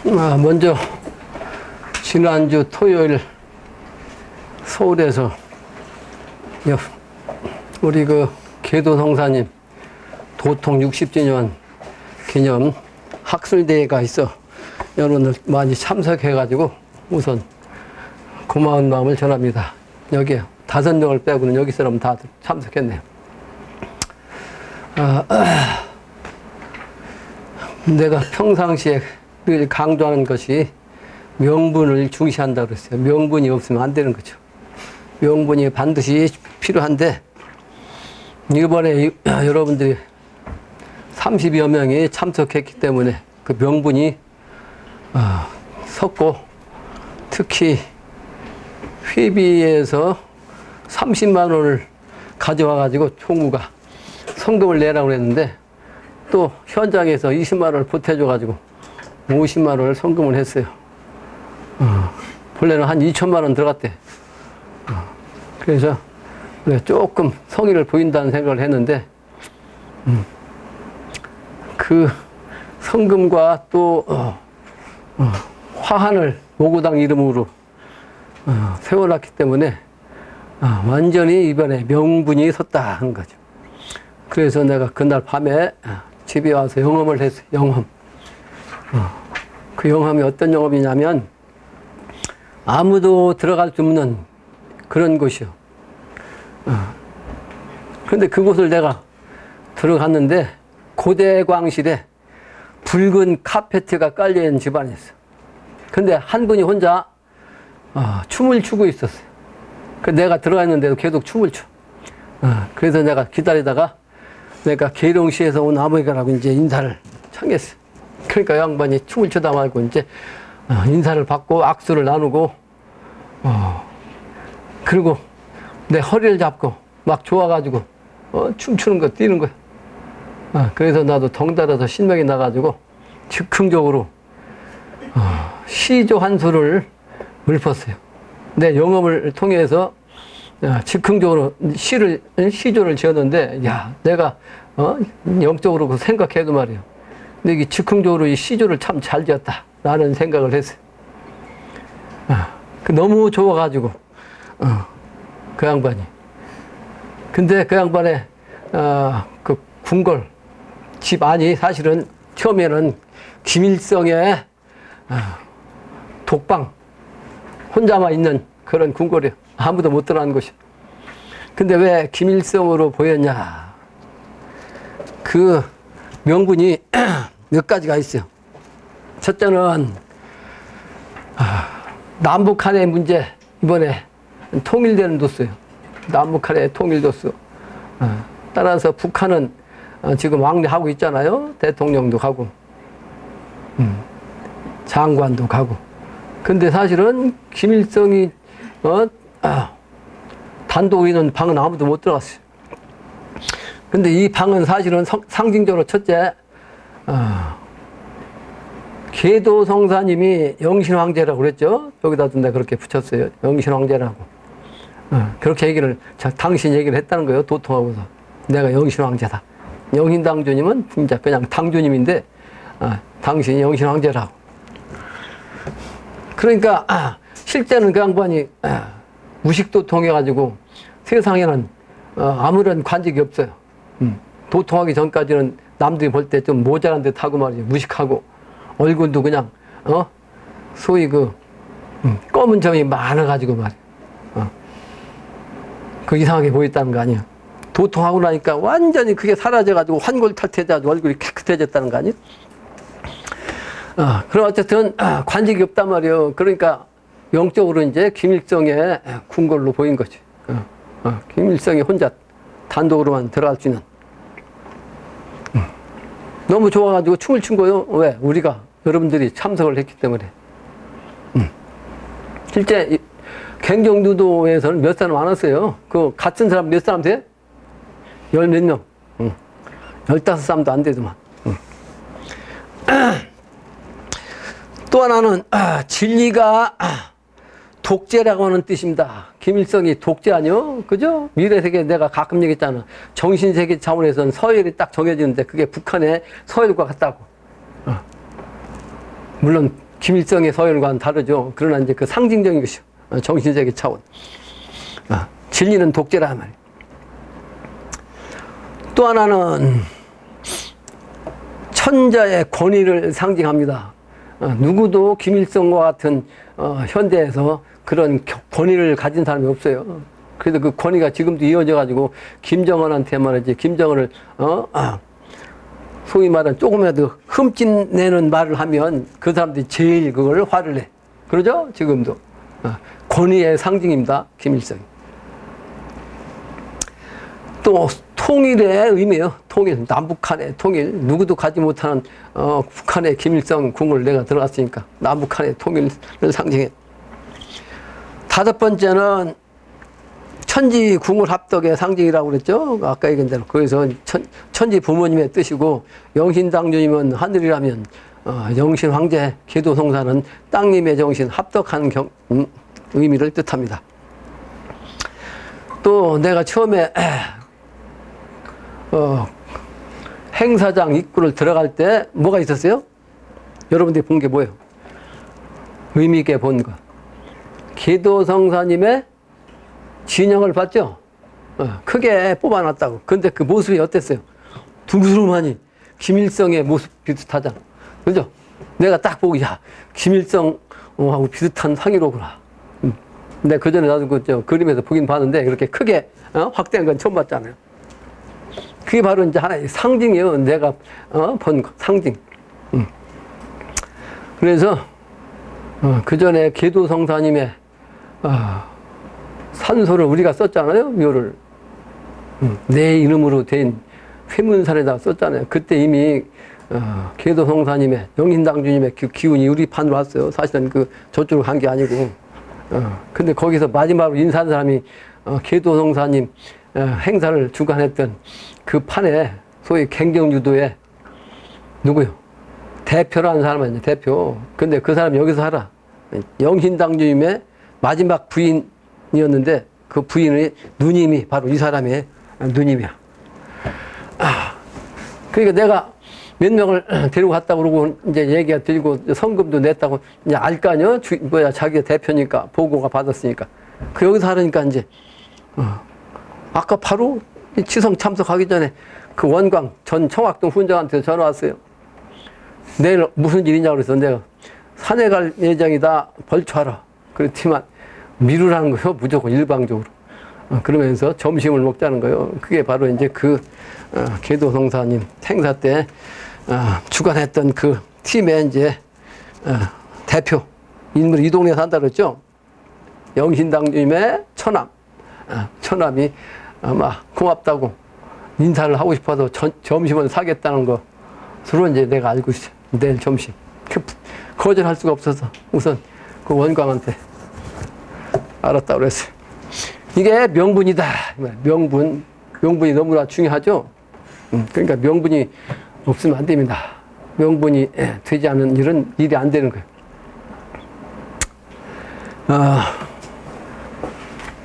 먼저 지난주 토요일 서울에서 우리 그 계도성사님 도통 60주년 기념 학술대회가 있어 여러분들 많이 참석해가지고 우선 고마운 마음을 전합니다. 여기 5명을 빼고는 여기 사람 다 참석했네요. 내가 평상시에 늘 강조하는 것이 명분을 중시한다고 그랬어요. 명분이 없으면 안 되는 거죠. 명분이 반드시 필요한데, 이번에 여러분들이 30여 명이 참석했기 때문에 그 명분이 섰고, 특히 회비에서 30만 원을 가져와가지고 총무가 성금을 내라고 그랬는데, 또 현장에서 20만 원을 보태줘가지고 50만 원을 성금을 했어요. 본래는 한 2천만 원 들어갔대. 그래서 조금 성의를 보인다는 생각을 했는데, 그 성금과 또 화환을 모구당 이름으로 세워놨기 때문에 완전히 이번에 명분이 섰다 한 거죠. 그래서 내가 그날 밤에 집에 와서 영험을 했어요. 영험. 그 영험이 어떤 영험이냐면 아무도 들어갈 수 없는 그런 곳이요. 그런데 그곳을 내가 들어갔는데 고대광실에 붉은 카페트가 깔려있는 집안이었어요. 근데 한 분이 혼자 춤을 추고 있었어요. 그 내가 들어갔는데도 계속 춤을 춰. 그래서 내가 기다리다가 내가 계룡시에서 온 아버지라고 이제 인사를 청했어요. 그러니까 양반이 춤을 추다 말고 이제 인사를 받고 악수를 나누고, 그리고 내 허리를 잡고 막 좋아가지고 춤추는 거 뛰는 거야. 그래서 나도 덩달아서 신명이 나가지고 즉흥적으로 시조 한 수를 읊었어요. 내 영업을 통해서 즉흥적으로 시조를 지었는데, 야, 내가 영적으로 생각해도 말이에요. 근데 이게 즉흥적으로 이 시조를 참 잘 지었다 라는 생각을 했어요. 너무 좋아가지고 그 양반이. 근데 그 양반의 그 궁궐 집 안이 사실은 처음에는 김일성의 독방 혼자만 있는 그런 궁궐이에요. 아무도 못 들어가는 곳이에요. 근데 왜 김일성으로 보였냐? 그 명분이 몇 가지가 있어요. 첫째는 남북 한의 문제, 이번에 통일되는 도수예요. 남북 한의 통일 도수. 따라서 북한은 지금 왕래하고 있잖아요. 대통령도 가고 장관도 가고. 근데 사실은 김일성이 단독 있는 방은 아무도 못 들어갔어요. 근데 이 방은 사실은 상징적으로 첫째, 계도성사님이 영신황제라고 그랬죠. 여기다도 내가 그렇게 붙였어요. 영신황제라고. 그렇게 얘기를, 당신 얘기를 했다는 거예요. 도통하고서. 내가 영신황제다. 영신당주님은 진짜 그냥 당주님인데, 당신이 영신황제라고. 그러니까, 실제는 그 양반이 무식도통해가지고 세상에는 아무런 관직이 없어요. 도통하기 전까지는 남들이 볼 때 좀 모자란 듯 하고 말이죠. 무식하고. 얼굴도 그냥, 소위 검은 점이 많아가지고 말이에요. 그 이상하게 보였다는 거 아니에요. 도통하고 나니까 완전히 그게 사라져가지고 환골탈태해가지고 얼굴이 깨끗해졌다는 거 아니에요? 그럼 어쨌든, 관직이 없단 말이에요. 그러니까 영적으로 이제 김일성의 궁궐로 보인 거지. 김일성이 혼자 단독으로만 들어갈 수 있는. 너무 좋아가지고 춤을 춘 거예요. 왜? 우리가, 여러분들이 참석을 했기 때문에. 실제, 갱정두도에서는 몇 사람 안 왔어요. 그, 같은 사람 몇 사람 돼? 10몇 명. 15사람도 안 되더만. 또 하나는, 진리가 독재라고 하는 뜻입니다. 김일성이 독재 아니요? 그죠? 미래세계 내가 가끔 얘기했잖아. 정신세계 차원에서는 서열이 딱 정해지는데 그게 북한의 서열과 같다고. 물론 김일성의 서열과는 다르죠. 그러나 이제 그 상징적인 것이요. 정신적인 차원. 진리는 독재라 말이에요. 또 하나는 천자의 권위를 상징합니다. 누구도 김일성과 같은 현대에서 그런 권위를 가진 사람이 없어요. 그래서 그 권위가 지금도 이어져 가지고 김정은한테 말이지, 김정은을 소위 말하는 조금이라도 흠집내는 말을 하면 그 사람들이 제일 그걸 화를 내. 그러죠? 지금도. 권위의 상징입니다. 김일성이. 또 통일의 의미예요. 통일, 남북한의 통일. 누구도 가지 못하는 북한의 김일성 궁을 내가 들어갔으니까 남북한의 통일을 상징해. 다섯 번째는 천지 궁을 합덕의 상징이라고 그랬죠. 아까 얘기한 대로. 그래서 천지 부모님의 뜻이고, 영신당주님은 하늘이라면 영신 황제 계도성사는 땅님의 정신 합덕한 의미를 뜻합니다. 또 내가 처음에 행사장 입구를 들어갈 때 뭐가 있었어요? 여러분들이 본 게 뭐예요? 의미 있게 본 거. 계도성사님의 진영을 봤죠? 크게 뽑아놨다고. 근데 그 모습이 어땠어요? 두루마니 김일성의 모습 비슷하잖아. 그죠? 내가 딱 보고, 야, 김일성하고 비슷한 상의로구나. 근데 그 전에 나도 그 그림에서 보긴 봤는데, 그렇게 크게 확대한 건 처음 봤잖아요. 그게 바로 이제 하나의 상징이에요. 내가 본 상징. 그래서 그 전에 계도성사님의 산소를 우리가 썼잖아요. 묘를. 내 이름으로 된 회문산에다 썼잖아요. 그때 이미 계도성사님의, 영신당주님의 그 기운이 우리 판으로 왔어요. 사실은 그 저쪽으로 간 게 아니고. 근데 거기서 마지막으로 인사한 사람이 계도성사님 행사를 주관했던 그 판에, 소위 갱경유도의 누구요? 대표라는 사람이죠. 대표. 근데 그 사람이 여기서 살아. 영신당주님의 마지막 부인이었는데, 그 부인의 누님이 바로 이 사람의 누님이야. 그러니까 내가 몇 명을 데리고 갔다고 그러고 이제 얘기가 들고 성금도 냈다고 이제 알 거 아니야? 자기가 대표니까, 보고가 받았으니까. 그 여기서 하려니까 이제 아까 바로 치성 참석하기 전에 그 원광 전 청학동 훈장한테 전화 왔어요. 내일 무슨 일이냐고 그래서 내가 산에 갈 예정이다, 벌초하라. 그렇지만 미루라는 거요. 무조건 일방적으로. 그러면서 점심을 먹자는 거예요. 그게 바로 이제 그 계도성사님 행사 때 주관했던 그 팀의 이제 대표 인물이 이 동네에 산다 그랬죠. 영신당주님의 처남. 처남이 아마 고맙다고 인사를 하고 싶어서 점심을 사겠다는 거 서로 이제 내가 알고 있어요. 내일 점심. 거절할 수가 없어서 우선 그 원광한테 알았다고 그랬어요. 이게 명분이다. 명분이 너무나 중요하죠. 그러니까 명분이 없으면 안 됩니다. 명분이 되지 않은 일은 일이 안 되는 거예요.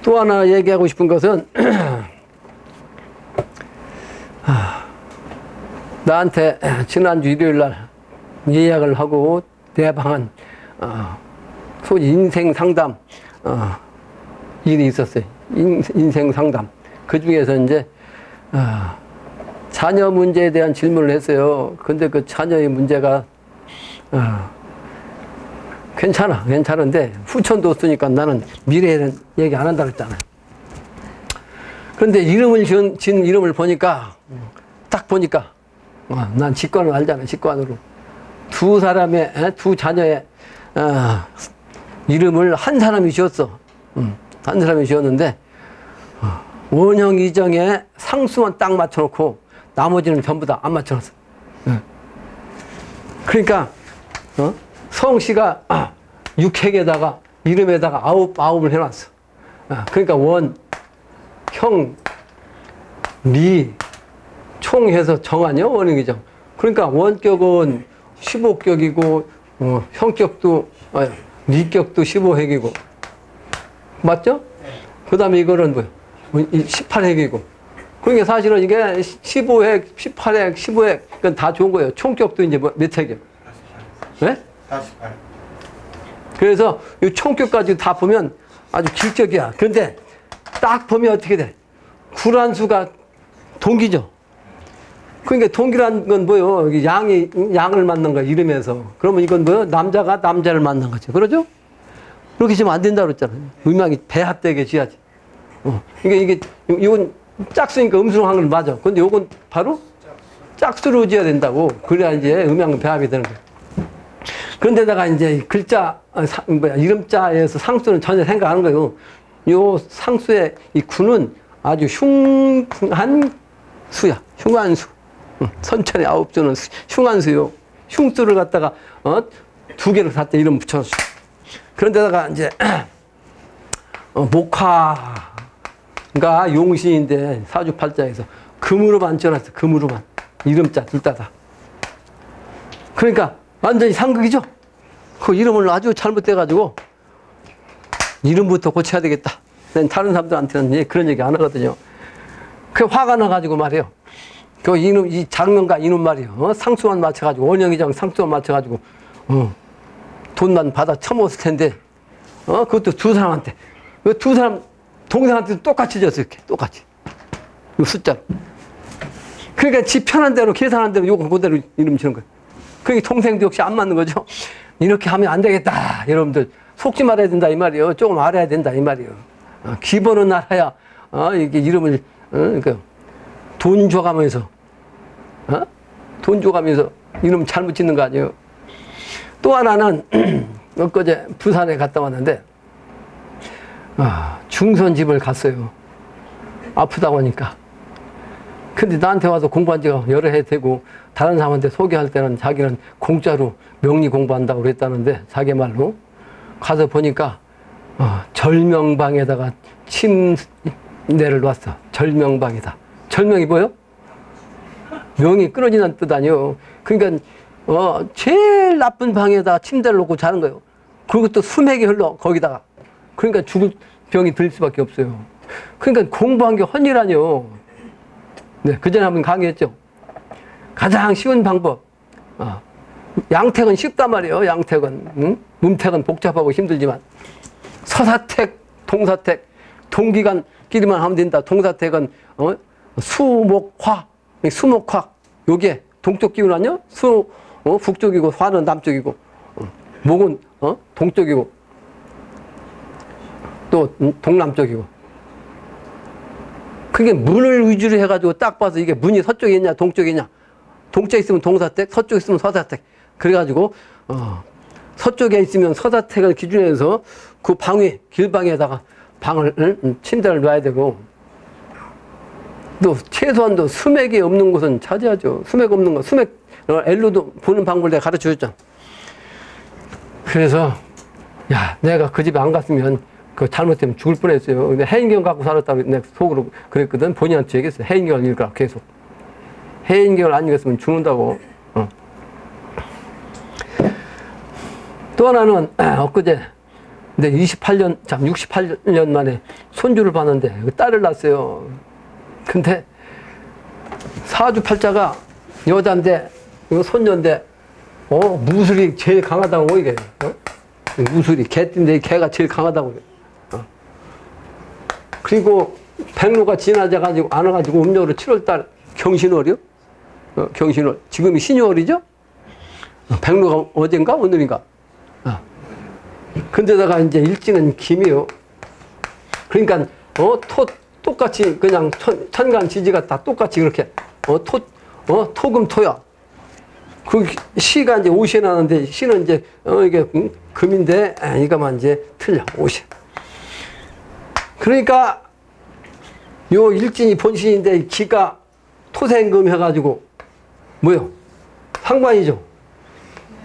또 하나 얘기하고 싶은 것은 나한테 지난주 일요일 날 예약을 하고 내방한 소위 인생 상담 일이 있었어요. 인생 상담. 그 중에서 이제 자녀 문제에 대한 질문을 했어요. 근데 그 자녀의 문제가 괜찮은데 후천도 없으니까 나는 미래에는 얘기 안 한다고 했잖아요. 그런데 이름을 지은 이름을 보니까 딱 보니까 난 직관을 알잖아요. 직관으로 두 자녀의 이름을 한 사람이 지었어. 한 사람이 지었는데 원형 이정에 상수만 딱 맞춰놓고 나머지는 전부 다 안 맞춰놨어. 그러니까 성씨가 육획에다가 이름에다가 아홉을 해놨어. 그러니까 원, 형, 리, 총 해서 정하냐? 원형이정. 그러니까 원격은 15격이고 형격도 리격도 15핵이고 맞죠? 그 다음에 이거는 뭐야? 18핵이고. 그러니까 사실은 이게 15핵, 18핵, 15핵, 그건 다 좋은 거예요. 총격도 이제 몇 핵이에요? 네? 48. 그래서 이 총격까지 다 보면 아주 길적이야. 그런데 딱 보면 어떻게 돼? 구란수가 동기죠. 그러니까 동기란 건 뭐요? 양이 양을 만난 거야, 이름에서. 그러면 이건 뭐요? 남자가 남자를 만난 거죠. 그러죠? 그렇게 지면 안 된다고 그랬잖아요. 음양이 배합되게 지어야지. 이게, 이건 짝수니까 음수로 한 건 맞아. 근데 이건 바로 짝수로 지어야 된다고. 그래야 이제 음양 배합이 되는 거예요. 그런데다가 이제 글자, 이름자에서 상수는 전혀 생각 안 하는 거예요. 요 상수의 이 구는 아주 흉한 수야. 흉한 수. 선천의 9수는 흉한 수요. 흉수를 갖다가, 두 개를 갖다 이름 붙여서. 그런데다가 이제, 목화가 용신인데 사주팔자에서 금으로만 지어놨어. 금으로만. 이름자 둘 다. 그러니까 완전히 상극이죠. 그 이름을 아주 잘못돼가지고 이름부터 고쳐야 되겠다. 난 다른 사람들한테는 그런 얘기 안 하거든요. 그 화가 나가지고 말이에요. 그 이놈, 이 장명가 이놈 말이에요. 상수만 맞춰가지고, 원영이장 상수만 맞춰가지고, 돈만 받아 처먹었을 텐데, 그것도 두 사람한테. 그 두 사람, 동생한테도 똑같이 줬어, 이렇게. 똑같이. 이 숫자로. 그러니까 지 편한 대로, 계산한 대로 요거 그대로 이름 지는 거예요. 그러니까 동생도 역시 안 맞는 거죠. 이렇게 하면 안 되겠다. 여러분들, 속지 말아야 된다, 이 말이에요. 조금 알아야 된다, 이 말이에요. 기본은 알아야, 이게 이름을, 그러니까 돈 줘가면서, 돈 줘가면서 이름 잘못 짓는 거 아니에요. 또 하나는, 엊그제 부산에 갔다 왔는데, 중선집을 갔어요. 아프다고 하니까. 근데 나한테 와서 공부한 지가 여러 해 되고, 다른 사람한테 소개할 때는 자기는 공짜로 명리 공부한다고 그랬다는데, 자기 말로. 가서 보니까, 절명방에다가 침대를 놨어. 절명방에다. 절명이 뭐요? 명이 끊어지는 뜻 아니요. 그러니까, 제일 나쁜 방에다가 침대를 놓고 자는 거예요. 그리고 또 수맥이 흘러, 거기다가. 그러니까 죽을 병이 들 수밖에 없어요. 그러니까 공부한 게 헛일 아니요. 네, 그전에 한번 강의했죠. 가장 쉬운 방법. 양택은 쉽단 말이에요. 양택은. 응? 음택은 복잡하고 힘들지만. 서사택, 동사택, 동기간끼리만 하면 된다. 동사택은, 수목화. 수목화. 요게 동쪽 기운 아니요? 북쪽이고, 화는 남쪽이고, 목은, 동쪽이고, 또, 동남쪽이고. 그게 문을 위주로 해가지고 딱 봐서 이게 문이 서쪽에 있냐, 동쪽에 있냐. 동쪽에 있으면 동사택, 서쪽에 있으면 서사택. 그래가지고, 서쪽에 있으면 서사택을 기준해서 그 방위, 길방에다가 침대를 놔야 되고, 또 최소한도 수맥이 없는 곳은 차지하죠. 수맥 없는 거, 수맥, 엘로도 보는 방법을 내가 가르쳐 줬잖아. 그래서, 야, 내가 그 집에 안 갔으면 그 잘못되면 죽을 뻔했어요. 근데 해인경 갖고 살았다고 내가 속으로 그랬거든. 본인한테 얘기했어. 해인경을 읽으라, 계속. 해인경을 안 읽었으면 죽는다고. 또 하나는, 엊그제, 근데 68년 만에 손주를 봤는데, 딸을 낳았어요. 근데, 사주팔자가 여자인데, 이거 손녀인데, 무술이 제일 강하다고, 이게. 무술이, 개띠인데, 개가 제일 강하다고. 그리고, 백로가 지나져가지고, 안 와가지고, 음력으로 7월달 경신월이요? 경신월. 지금이 신유월이죠? 백로가 어젠가? 오늘인가? 근데다가 이제 일지는 김이요. 그러니까, 똑같이 그냥 천간 지지가 다 똑같이 그렇게, 토금토야. 그 시가 이제 옷이 나는데, 시는 이제, 이게 금인데, 이거만 이제 틀려, 옷이. 그러니까, 요 일진이 본신인데, 기가 토생금 해가지고, 뭐요? 상관이죠.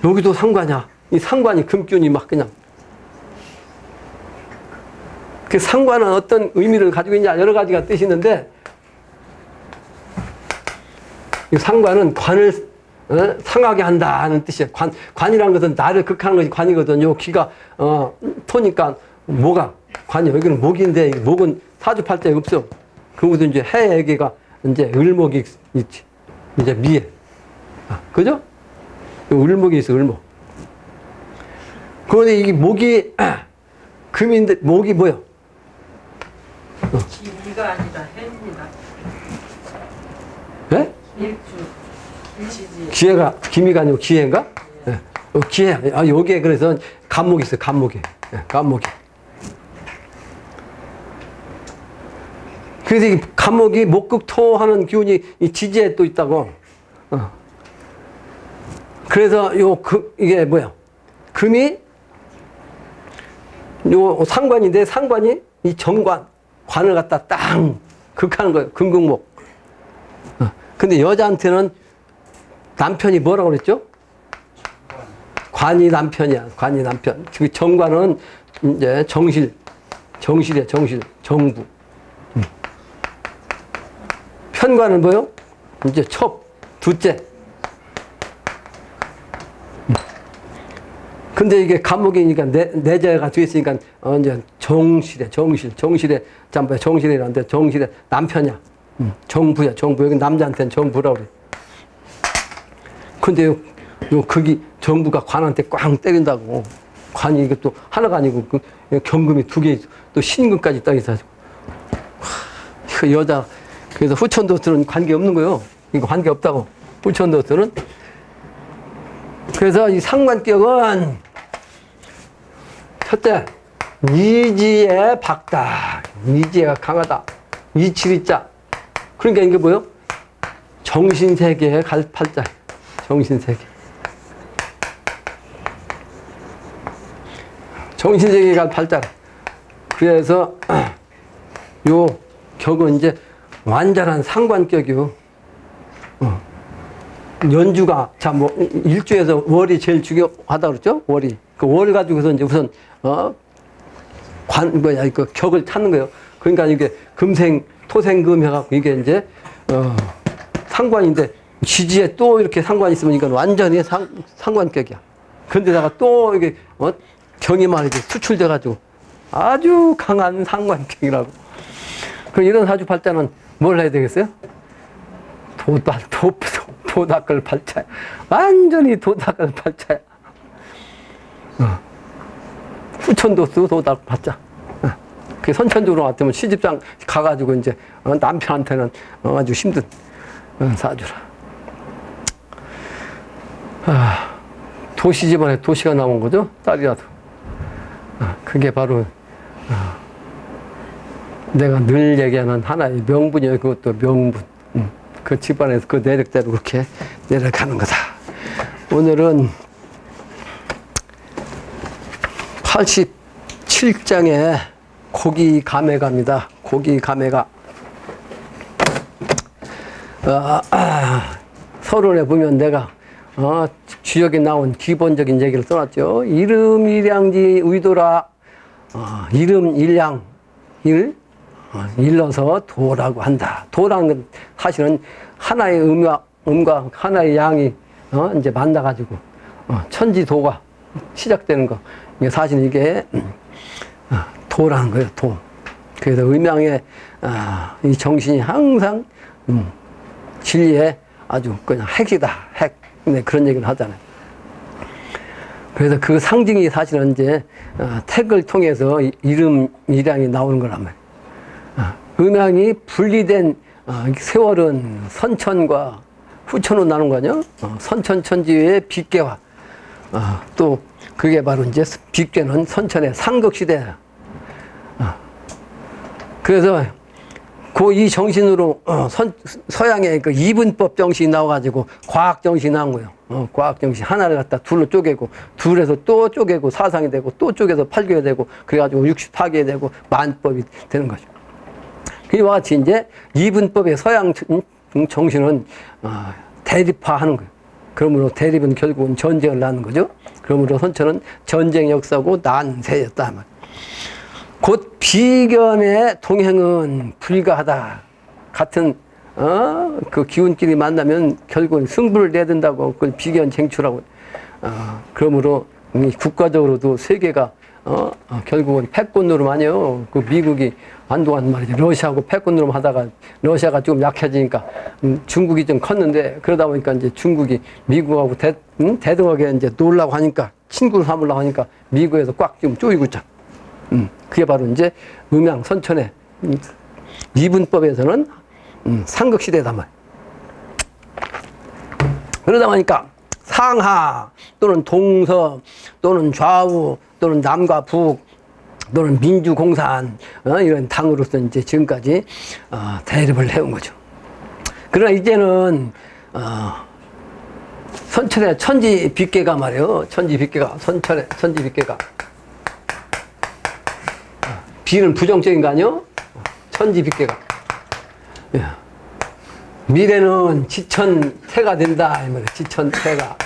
여기도 상관이야. 이 상관이 금균이 막 그냥. 그 상관은 어떤 의미를 가지고 있냐, 여러 가지가 뜻이 있는데, 이 상관은 관을 상하게 한다 하는 뜻이에요. 관이라는 것은 나를 극하는 것이 관이거든요. 기가, 토니까 뭐가 관이에요. 여기는 목인데, 목은 사주팔자에 없어. 그것도 이제 해에게가 이제 을목이 있지. 이제 미에. 그죠? 을목이 있어, 을목. 그런데 이게 목이 금인데 목이 뭐요? 기가 아니라 해입니다. 예? 일주. 기회가 기미가 아니고 기회인가? 예. 기회. 아 여기에 그래서 간목이 있어요. 간목이. 예, 간목이. 그래서 이 간목이 목극토하는 기운이 이 지지에 또 있다고. 그래서 이게 뭐야? 금이 요 상관인데 상관이 이 관을 갖다 땅 극하는 거예요. 금극목. 근데 여자한테는 남편이 뭐라고 그랬죠? 관이 남편이야. 관이 남편. 그 정관은 이제 정실이야. 정부. 편관은 뭐요? 이제 둘째. 근데 이게 간목이니까 내재가 뒤에 있으니까 이제 정실에 잠깐 정실이라는데 정실에 남편이야. 정부야. 여기 남자한테는 정부라고 그래. 근데 요 극이 정부가 관한테 꽝 때린다고. 관이 이게 또 하나가 아니고 그 경금이 2개 또 신금까지 딱 있어가지고. 그 여자 그래서 후천도들은 관계 없는 거요. 이거 관계 없다고. 후천도들은. 그래서 이 상관격은 첫째, 이지에 박다. 이지가 강하다. 이칠이자. 그러니까 이게 뭐요? 정신세계에 갈 팔자. 정신세계. 정신세계에 갈 팔자. 그래서 요 격은 이제 완전한 상관격이요. 연주가, 일주에서 월이 제일 중요하다 그랬죠? 월이. 그 월 가지고서 이제 우선, 그 격을 찾는 거예요. 그러니까 이게 토생금 해갖고 이게 이제, 상관인데, 지지에 또 이렇게 상관이 있으면 이건 완전히 상관격이야. 근데다가 또 이게, 경이만 이렇게 수출돼가지고 아주 강한 상관격이라고. 그럼 이런 사주팔자는 뭘 해야 되겠어요? 도닥을 팔자야. 완전히 도닥을 팔자야. 후천도수 도닥 팔자. 그 선천적으로 같으면 시집장 가가지고 이제 남편한테는 아주 힘든 사주라. 도시 집안에 도시가 나온 거죠? 딸이라도. 그게 바로 내가 늘 얘기하는 하나의 명분이에요. 그것도 명분. 그 집안에서 그 내력대로 그렇게 내려가는 거다. 오늘은 87장에 고기가매가입니다. 고기가매가. 서론에 보면 내가 주역에 나온 기본적인 얘기를 써놨죠. 이름 일량지 의도라. 이름 일량 일러서 도라고 한다. 도라는 건 사실은 하나의 음과 하나의 양이 이제 만나가지고 천지도가 시작되는 거. 이게 사실 이게 도라는 거예요. 도. 그래서 음양의 이 정신이 항상 진리의 아주 그냥 핵이다. 핵. 네, 그런 얘기를 하잖아요. 그래서 그 상징이 사실은 이제 택을 통해서 이름 일양이 나오는 거란 말이에요. 음양이 분리된 세월은 선천과 후천으로 나눈 거죠. 선천천지의 빗괴와 또 그게 바로 이제 빗괴는 선천의 상극시대야. 그래서 이 정신으로 서양의 그 이분법 정신이 나와가지고 과학 정신이 나온 거예요. 과학 정신 하나를 갖다 둘로 쪼개고 둘에서 또 쪼개고 사상이 되고 또 쪼개서 팔교가 되고 그래가지고 68개 되고 만법이 되는 거죠. 이와 같이 이제 이분법의 서양 정신은 대립화하는 거예요. 그러므로 대립은 결국은 전쟁을 낳는 거죠. 그러므로 선천은 전쟁 역사고 난세였다. 곧 비견의 동행은 불가하다. 같은 그 기운끼리 만나면 결국은 승부를 내야 된다고 그걸 비견 쟁취라고. 그러므로 국가적으로도 세계가 결국은 패권노름 아니에요. 그 미국이 한동안 말이죠. 러시아하고 패권노름 하다가 러시아가 좀 약해지니까 중국이 좀 컸는데 그러다 보니까 이제 중국이 미국하고 대등하게 이제 놀라고 하니까 친구를 삼으려고 하니까 미국에서 꽉 좀 쪼이고 있잖아. 그게 바로 이제 음양 선천의 이분법에서는 삼극시대다 말. 그러다 보니까 상하 또는 동서 또는 좌우 또는 남과 북 또는 민주공산 이런 당으로서 이제 지금까지 대립을 해온 거죠. 그러나 이제는 선천의 천지빗개가 말이에요. 천지빗개가 선천의 천지빗개가 비는 부정적인 거 아니요? 천지빗개가 미래는 지천태가 된다 이 말이에요. 지천태가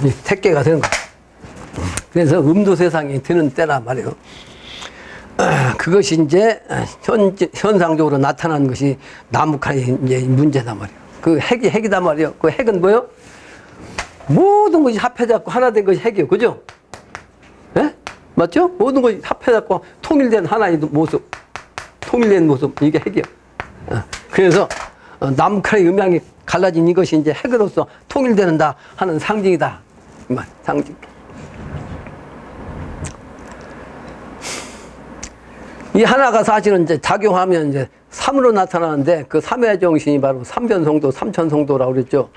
이 태계가 되는 거. 그래서 음도 세상이 드는 때란 말이에요. 그것이 이제 현상적으로 나타나는 것이 남북한의 이제 문제단 말이에요. 그 핵이단 말이에요. 그 핵은 뭐요? 모든 것이 합해졌고 하나 된 것이 핵이에요. 그죠? 예? 맞죠? 모든 것이 합해졌고 통일된 하나의 모습, 통일된 모습, 이게 핵이에요. 그래서 남북한의 음양이 갈라진 이것이 이제 핵으로서 통일되는다 하는 상징이다. 상징. 이 하나가 사실은 이제 작용하면 이제 3으로 나타나는데 그 3의 정신이 바로 삼변성도, 삼천성도라고 그랬죠.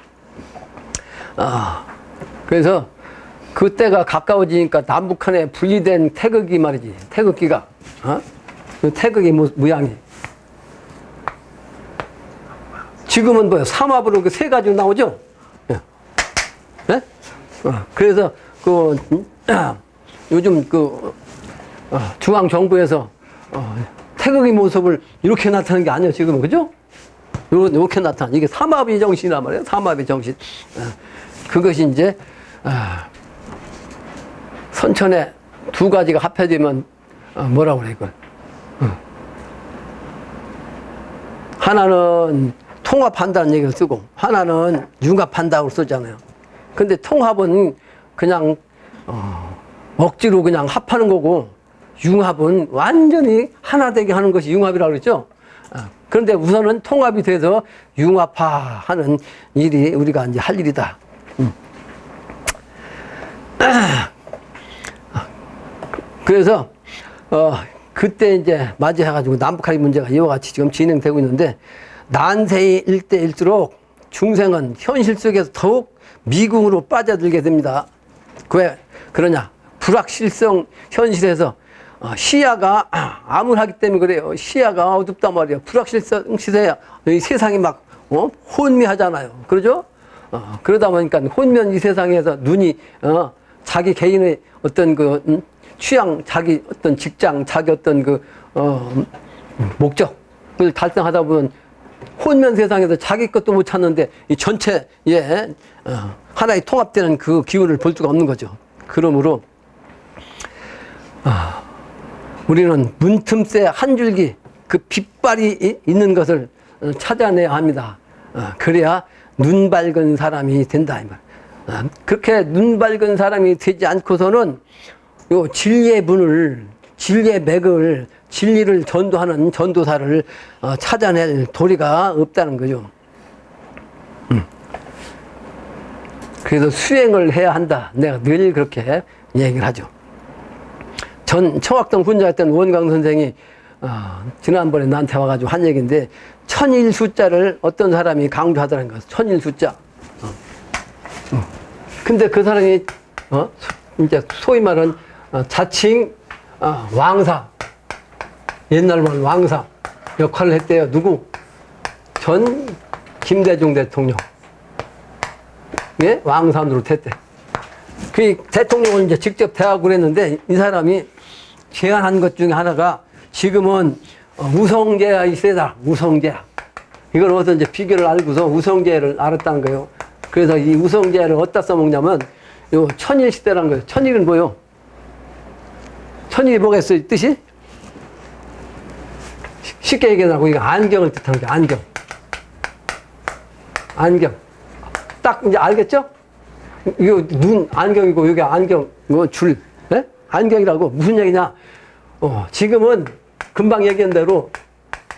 그래서 그때가 가까워지니까 남북한에 분리된 태극이 말이지. 태극기가. 그 태극의 모양이. 지금은 뭐예요? 삼합으로 그 세 가지로 나오죠? 예? 네? 그래서 요즘 중앙정부에서 태극의 모습을 이렇게 나타내는 게 아니에요, 지금은. 그죠? 이렇게 나타나. 이게 삼합의 정신이란 말이에요. 삼합의 정신. 그것이 이제, 선천에 두 가지가 합해지면, 뭐라고 그래, 이걸. 하나는 통합한다는 얘기를 쓰고, 하나는 융합한다고 쓰잖아요. 근데 통합은 그냥, 억지로 그냥 합하는 거고, 융합은 완전히 하나 되게 하는 것이 융합이라고 그랬죠. 그런데 우선은 통합이 돼서 융합화하는 일이 우리가 이제 할 일이다. 그래서 그때 이제 맞이해가지고 남북한의 문제가 이와 같이 지금 진행되고 있는데 난세의 일대일수록 중생은 현실 속에서 더욱 미궁으로 빠져들게 됩니다. 왜 그러냐? 불확실성 현실에서 시야가 암울하기 때문에 그래요. 시야가 어둡단 말이에요. 불확실성 시대야. 이 세상이 막 혼미하잖아요. 그러죠? 그러다 보니까 혼미한 이 세상에서 눈이 자기 개인의 어떤 그 취향, 자기 어떤 직장, 자기 어떤 그 목적을 달성하다 보면 혼미한 세상에서 자기 것도 못 찾는데 이 전체에 하나의 통합되는 그 기운을 볼 수가 없는 거죠. 그러므로 우리는 문틈새 한 줄기 그 빛발이 있는 것을 찾아내야 합니다. 그래야 눈 밝은 사람이 된다. 그렇게 눈 밝은 사람이 되지 않고서는 요 진리의 문을, 진리의 맥을, 진리를 전도하는 전도사를 찾아낼 도리가 없다는 거죠. 그래서 수행을 해야 한다. 내가 늘 그렇게 얘기를 하죠. 전 청학동 훈자였던 원광 선생이 지난번에 나한테 와가지고 한 얘기인데 천일 숫자를 어떤 사람이 강조하더라는 거예요. 천일 숫자. 근데 그 사람이 이제 소위 말하는 자칭 왕사, 옛날 말 왕사 역할을 했대요. 누구? 전 김대중 대통령. 예? 왕산으로 됐대. 그 대통령을 이제 직접 대하고 했는데 이 사람이 제안한 것 중에 하나가 지금은 우성제의 세다. 우성제야. 이걸 어디서 이제 비교를 알고서 우성제를 알았다는 거예요. 그래서 이 우성제를 어디다 써먹냐면 요 천일 시대라는 거예요. 천일은 뭐요? 천일이 뭐겠어요? 뜻이? 쉽게 얘기하자고 이거 안경을 뜻하는 거예요. 안경. 안경. 딱 이제 알겠죠? 이거 눈 안경이고 여기 안경 뭐 줄. 예? 안경이라고 무슨 얘기냐? 지금은 금방 얘기한 대로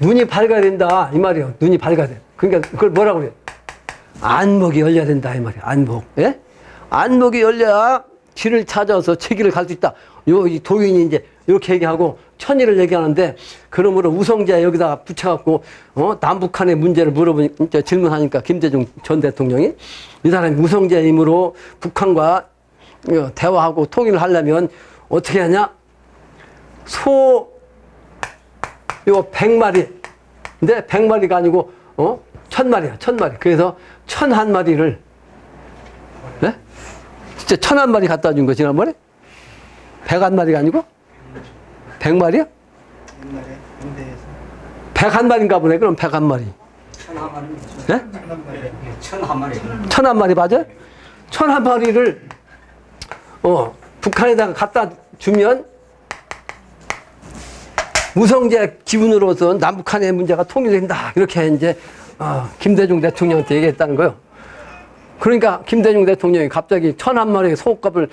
눈이 밝아야 된다 이 말이에요. 눈이 밝아야 돼. 그러니까 그걸 뭐라고 그래? 안목이 열려야 된다 이 말이야. 안목. 예? 안목이 열려야 길을 찾아서 제 길을 갈 수 있다. 이 도인이 이제 이렇게 얘기하고 천의를 얘기하는데, 그러므로 우성재 여기다 붙여갖고 남북한의 문제를 물어보니까, 질문하니까 김대중 전 대통령이 이 사람이 우성재 힘으로 북한과 대화하고 통일을 하려면 어떻게 하냐? 소 요 100마리. 근데 100마리가 아니고 1000마리야. 1000마리. 그래서 1001마리를, 네? 진짜 1001마리 갖다 준 거 지난번에? 101마리가 아니고? 100마리야? 101마리인가 보네. 그럼 101마리. 1001마리. 네? 1001마리. 1001마리 맞아요? 1001마리를 북한에다가 갖다 주면 우성재 기운으로서 남북한의 문제가 통일된다. 이렇게 이제 김대중 대통령한테 얘기했다는 거예요. 그러니까 김대중 대통령이 갑자기 1001마리의 소값을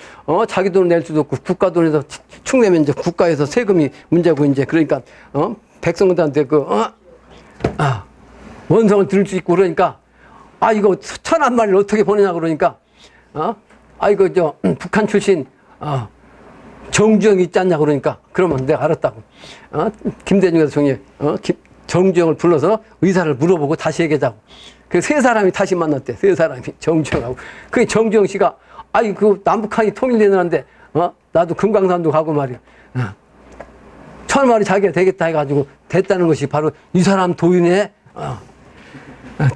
자기 돈을 낼 수도 없고 국가 돈에서 축내면 이제 국가에서 세금이 문제고, 이제 그러니까 백성들한테 원성을 들을 수 있고, 그러니까 이거 1001마리를 어떻게 보내냐 그러니까 이거 북한 출신 정주영이 있지 않냐 그러니까, 그러면 내가 알았다고. 김대중 대통령이 정주영을 불러서 의사를 물어보고 다시 얘기하자고. 그 세 사람이 다시 만났대. 세 사람이 정주영하고. 그 정주영 씨가 그 남북한이 통일되는데 나도 금강산도 가고 말이야. 1000마리 자기가 되겠다 해가지고 됐다는 것이 바로 이 사람 도인의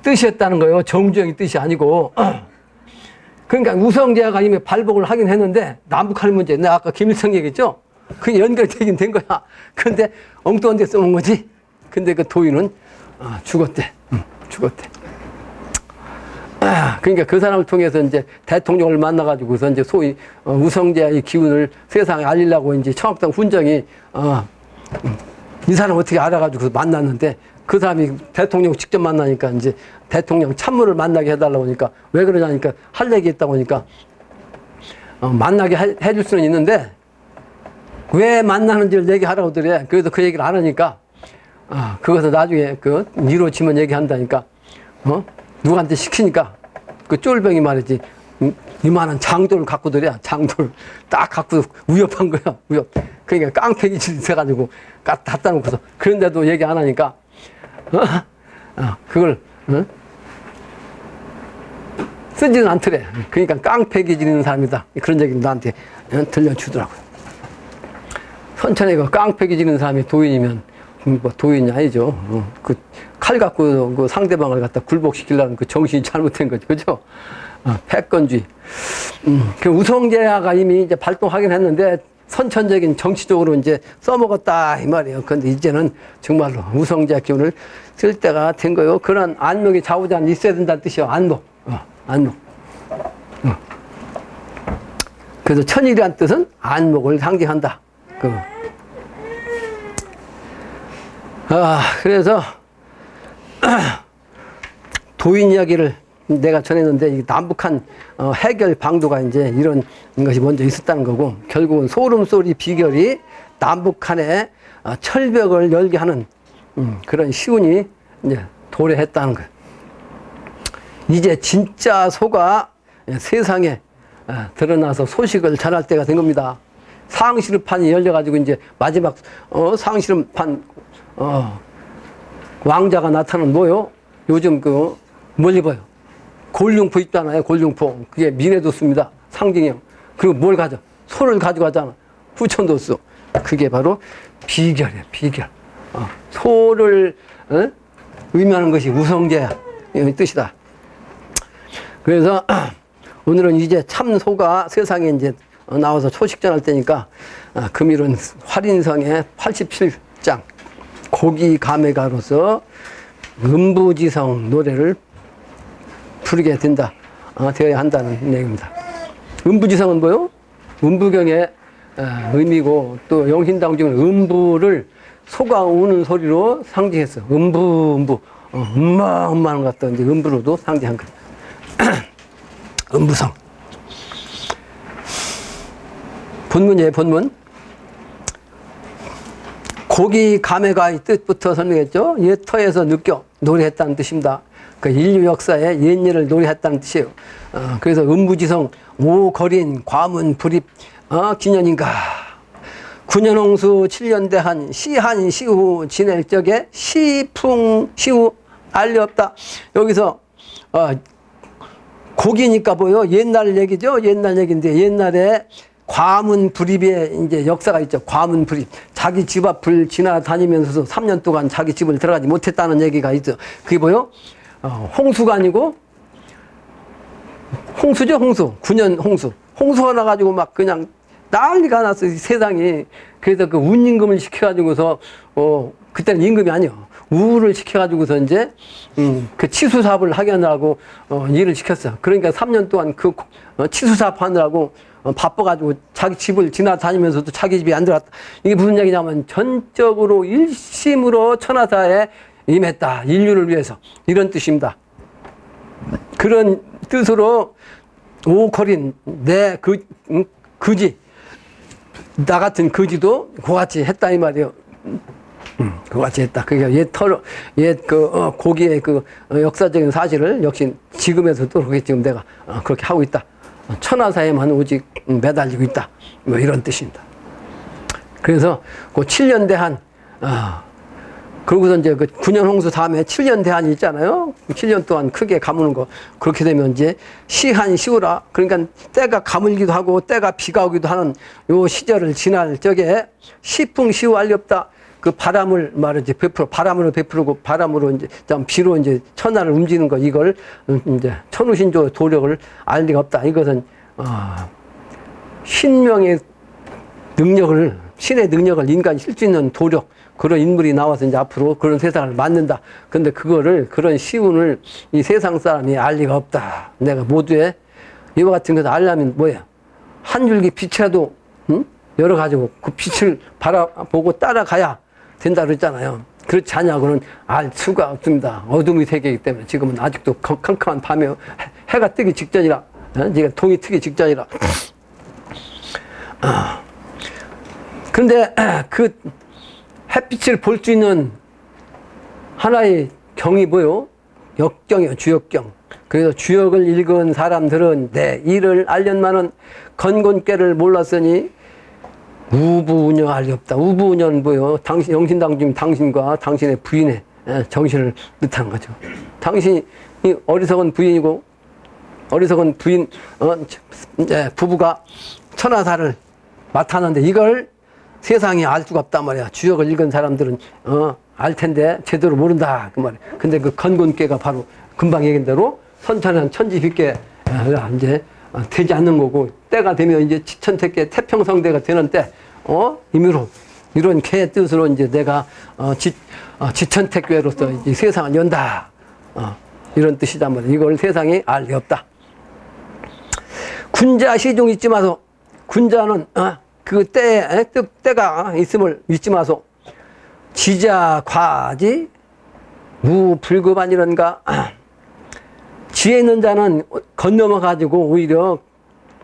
뜻이었다는 거예요. 정주영이 뜻이 아니고. 그러니까 우성재가 이미 발복을 하긴 했는데 남북한 문제, 내가 아까 김일성 얘기했죠? 그게 연결되긴 된 거야. 근데 엉뚱한 데 써온 거지. 근데 그 도인은 죽었대. 죽었대. 그러니까 그 사람을 통해서 이제 대통령을 만나가지고서 이제 소위 우성재의 기운을 세상에 알리려고 이제 청학당 훈정이 이 사람 어떻게 알아가지고 만났는데, 그 사람이 대통령 직접 만나니까 이제 대통령 참모를 만나게 해달라고 하니까, 왜 그러냐니까 할 얘기 있다고 하니까 만나게 해줄 수는 있는데 왜 만나는지를 얘기하라고 그래. 그래서 그 얘기를 안 하니까 그것을 나중에 이루어지면 얘기한다니까 누구한테 시키니까 그 쫄병이 말이지 이만한 장돌을 갖고 들여. 장돌 딱 갖고 위협한 거야. 위협. 그러니까 깡패기 짓 있어가지고 갖다 놓고서, 그런데도 얘기 안 하니까 그걸 쓰지는 않더래. 그러니까 깡패기 지르는 사람이다. 그런 얘기를 나한테 들려주더라고요. 선천에 그 깡패기 지르는 사람이 도인이면 뭐 도인이 아니죠. 그 칼 갖고 그 상대방을 갖다 굴복시키려는 그 정신이 잘못된 거죠. 그죠? 패권주의. 그 우성재가 이미 이제 발동하긴 했는데 선천적인 정치적으로 이제 써먹었다 이 말이에요. 그런데 이제는 정말로 우성재 기운을 쓸 때가 된 거예요. 그런 안목이 좌우자는 있어야 된다는 뜻이에요. 안목. 안목. 그래서 천일이란 뜻은 안목을 상징한다. 그래서 도인 이야기를 내가 전했는데, 이 남북한 해결 방도가 이제 이런 것이 먼저 있었다는 거고, 결국은 소름소리 비결이 남북한의 철벽을 열게 하는 그런 시운이 이제 도래했다는 거예요. 이제 진짜 소가 세상에 드러나서 소식을 전할 때가 된 겁니다. 상실판이 열려가지고 이제 마지막 상실판 왕자가 나타나는 뭐요? 요즘 뭘 입어요? 골룡포 있잖아요. 골룡포. 그게 미네도스입니다. 상징이요. 그리고 뭘 가져? 소를 가져가잖아. 후천도수. 그게 바로 비결이에요. 비결. 소를 의미하는 것이 우성재야. 이 뜻이다. 그래서 오늘은 이제 참소가 세상에 이제 나와서 초식전할 때니까 금일은 활인성의 87장 고기 가메가로서 음부지성 노래를 부르게 된다, 되어야 한다는 내용입니다. 음부지성은 뭐요? 음부경의 의미고, 또 영신당 중에 음부를 소가 우는 소리로 상징했어. 음부, 음마 하는 것 같다. 이제 음부로도 상징한 거예요. 음부성. 본문이에요, 본문. 고기 가메가의 뜻부터 설명했죠. 옛터에서 느껴 노래했다는 뜻입니다. 그 인류 역사의 옛일을 노래했다는 뜻이에요. 그래서 음부지성 오거린 과문 불입 기년인가. 9년 홍수 7년 대한 시한 시후 지낼 적에 시풍 시후 알리없다. 여기서 곡이니까 뭐요? 옛날 얘기죠. 옛날 얘기인데 옛날에 과문 불입의 이제 역사가 있죠. 과문 불입. 자기 집 앞을 지나다니면서도 3년 동안 자기 집을 들어가지 못했다는 얘기가 있죠. 그게 뭐요? 홍수가 아니고 홍수죠. 홍수. 9년 홍수. 홍수가 나가지고 막 그냥 난리가 났어. 세상이. 그래서 그 운임금을 시켜가지고서 그때는 임금이 아니요. 우를 시켜가지고서 이제 그 치수 사업을 하겠느라고 일을 시켰어요. 그러니까 3년 동안 그 치수 사업 하느라고 바빠가지고 자기 집을 지나다니면서도 자기 집이 안 들어갔다. 이게 무슨 얘기냐면 전적으로 일심으로 천하사에 임했다. 인류를 위해서. 이런 뜻입니다. 그런 뜻으로 오거린 내 그지 나 같은 그지도 그같이 했다 이 말이에요. 그같이 했다. 그게 고기의 그 역사적인 사실을 역시 지금에서도 그렇게 지금 내가 그렇게 하고 있다. 천하사에만 오직 매달리고 있다. 뭐 이런 뜻입니다. 그래서 그 7년 대한 그러고서 이제 그 9년 홍수 다음에 7년 대한이 있잖아요. 7년 동안 크게 가무는 거. 그렇게 되면 이제 시한 시우라. 그러니까 때가 가물기도 하고 때가 비가 오기도 하는 요 시절을 지날 적에 시풍 시우 알렵다. 그 바람을 말이지 바람으로 베풀고 바람으로 이제 비로 이제 천하를 움직이는 거 이걸 이제 천우신조 도력을 알 리가 없다. 이것은 신명의 능력을 신의 능력을 인간이 쓸 수 있는 도력 그런 인물이 나와서 이제 앞으로 그런 세상을 만든다. 근데 그거를 그런 시운을 이 세상 사람이 알 리가 없다. 내가 모두에 이와 같은 것을 알려면 뭐야? 한 줄기 빛이라도 여러 가지고 그 빛을 바라보고 따라가야 된다 그랬잖아요. 그렇지 않냐고는 알 수가 없습니다. 어둠의 세계이기 때문에 지금은 아직도 컴컴한 밤에 해가 뜨기 직전이라 지금 동이 트기 직전이라. 그런데 그 햇빛을 볼 수 있는 하나의 경이 뭐요? 역경이요, 주역경. 그래서 주역을 읽은 사람들은 내 일을 알련만은 건곤께를 몰랐으니 우부우녀 알리없다. 우부우녀는 뭐요? 당신, 영신당주님 당신과 당신의 부인의 정신을 뜻하는 거죠. 당신이 어리석은 부인이고, 어리석은 부인, 부부가 천하사를 맡았는데 이걸 세상이 알 수가 없단 말이야. 주역을 읽은 사람들은, 알 텐데 제대로 모른다. 그 말이야. 근데 그 건곤께가 바로 금방 얘기한 대로 선천한 천지빛께 이제 되지 않는 거고, 때가 되면 이제 지천택계 태평성대가 되는 때, 임의로 이런 개의 뜻으로 이제 내가 지천택교로서 이제 세상을 연다. 이런 뜻이단 말이야. 이걸 세상이 알 리 없다. 군자 시종 잊지 마소. 군자는 그 때가 있음을 잊지 마소. 지자 과지 무불급아니런가. 지혜 있는 자는 건너머 가지고 오히려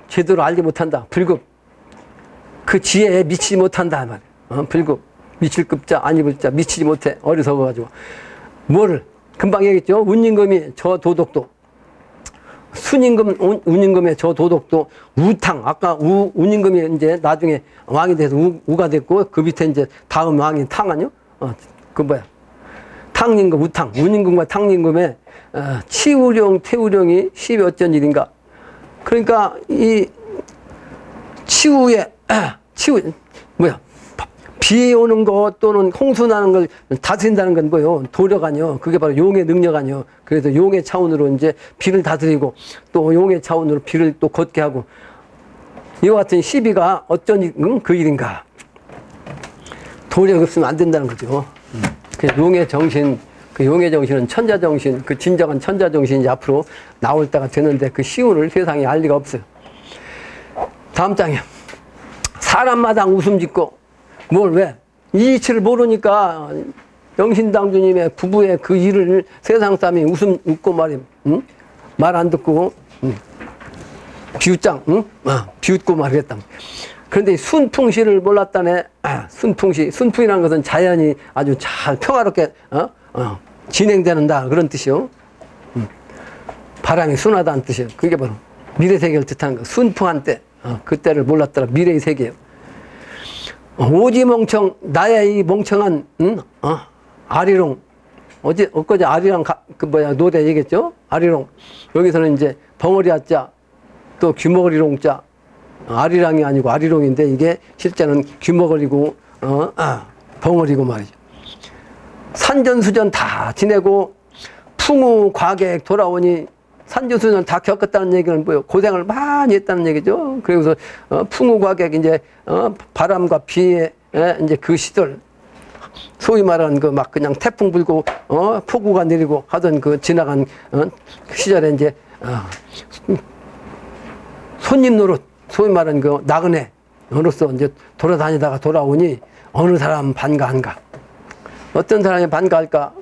제대로 알지 못한다. 불급. 그 지혜에 미치지 못한다 말이야. 불급. 미칠 급자 아니불 자 미치지 못해. 어리석어 가지고. 뭐를 금방 얘기했죠. 운임금이 저 도덕도. 순임금, 운임금의 저 도덕도 우탕. 아까 운임금이 이제 나중에 왕이 돼서 우가 됐고 그 밑에 이제 다음 왕이 탕 아니요? 그 뭐야? 탕임금, 우탕. 운임금과 탕임금의 치우령, 태우령이 10어쩐 일인가. 그러니까 이 치우에 뭐야? 비 오는 것 또는 홍수 나는 걸 다스린다는 건 뭐요? 도력 아니요. 그게 바로 용의 능력 아니요. 그래서 용의 차원으로 이제 비를 다스리고 또 용의 차원으로 비를 또 걷게 하고 이와 같은 시비가 어쩐 그 일인가. 도력 없으면 안 된다는 거죠. 그 용의 정신, 그 용의 정신은 천자 정신, 그 진정한 천자 정신이 앞으로 나올 때가 되는데 그 시운을 세상에 알 리가 없어요. 다음 장이요. 사람마당 웃음 짓고 뭘 왜? 이 이치를 모르니까 영신당주님의 부부의 그 일을 세상 사람이 웃고 말임, 응? 말 안 듣고, 비웃장, 응? 비웃고 말했다. 그런데 순풍시를 몰랐다네. 순풍시, 순풍이라는 것은 자연이 아주 잘 평화롭게 진행되는다 그런 뜻이요. 바람이 순하다는 뜻이에요. 그게 바로 미래 세계를 뜻하는 거. 순풍한 때, 그때를 몰랐더라. 미래의 세계예요. 오지 멍청, 나의 이 멍청한, 아리롱. 엊그제 아리랑, 노래 얘기했죠? 아리롱. 여기서는 이제 벙어리 아자, 또 귀머거리롱자. 아리랑이 아니고 아리롱인데 이게 실제는 귀머거리고, 벙어리고 말이죠. 산전수전 다 지내고, 풍우 과객 돌아오니, 산전수전 다 겪었다는 얘기는 뭐예요? 고생을 많이 했다는 얘기죠. 그래서 풍우 과객 이제 바람과 비의 이제 그 시절, 소위 말하는 그 막 그냥 태풍 불고 폭우가 내리고 하던 그 지나간 그 시절에 이제 손님 노릇, 소위 말하는 그 나그네로서 이제 돌아다니다가 돌아오니 어느 사람 반가한가? 어떤 사람이 반가할까?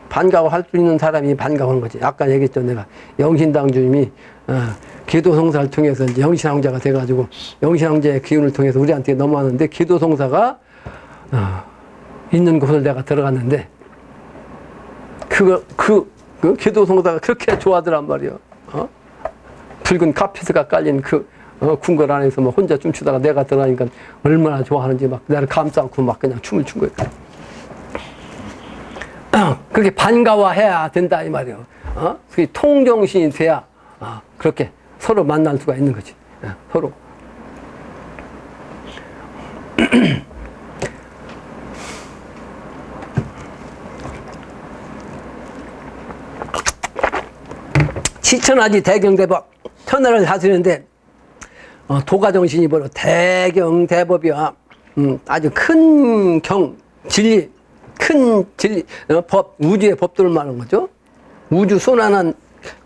반가워할 수 있는 사람이 반가워하는 거지. 아까 얘기했죠. 내가 영신당 주님이 기도송사를 통해서 이제 영신왕자가 돼가지고 영신왕자의 기운을 통해서 우리한테 넘어왔는데 기도송사가 있는 곳을 내가 들어갔는데 그 기도송사가 그렇게 좋아하더란 말이에요. 붉은 카페트가 깔린 그 궁궐 안에서 뭐 혼자 춤추다가 내가 들어가니까 얼마나 좋아하는지 막 나를 감싸고 막 그냥 춤을 춘 거예요. 그렇게 반가워해야 된다 이 말이에요. 그게 통정신이 돼야 그렇게 서로 만날 수가 있는 거지. 서로. 시천하지 대경대법 천하를 다스리는데 도가정신이 바로 대경대법이야. 아주 큰 진리, 큰 진리, 법, 우주의 법들을 말하는 거죠. 우주 순환한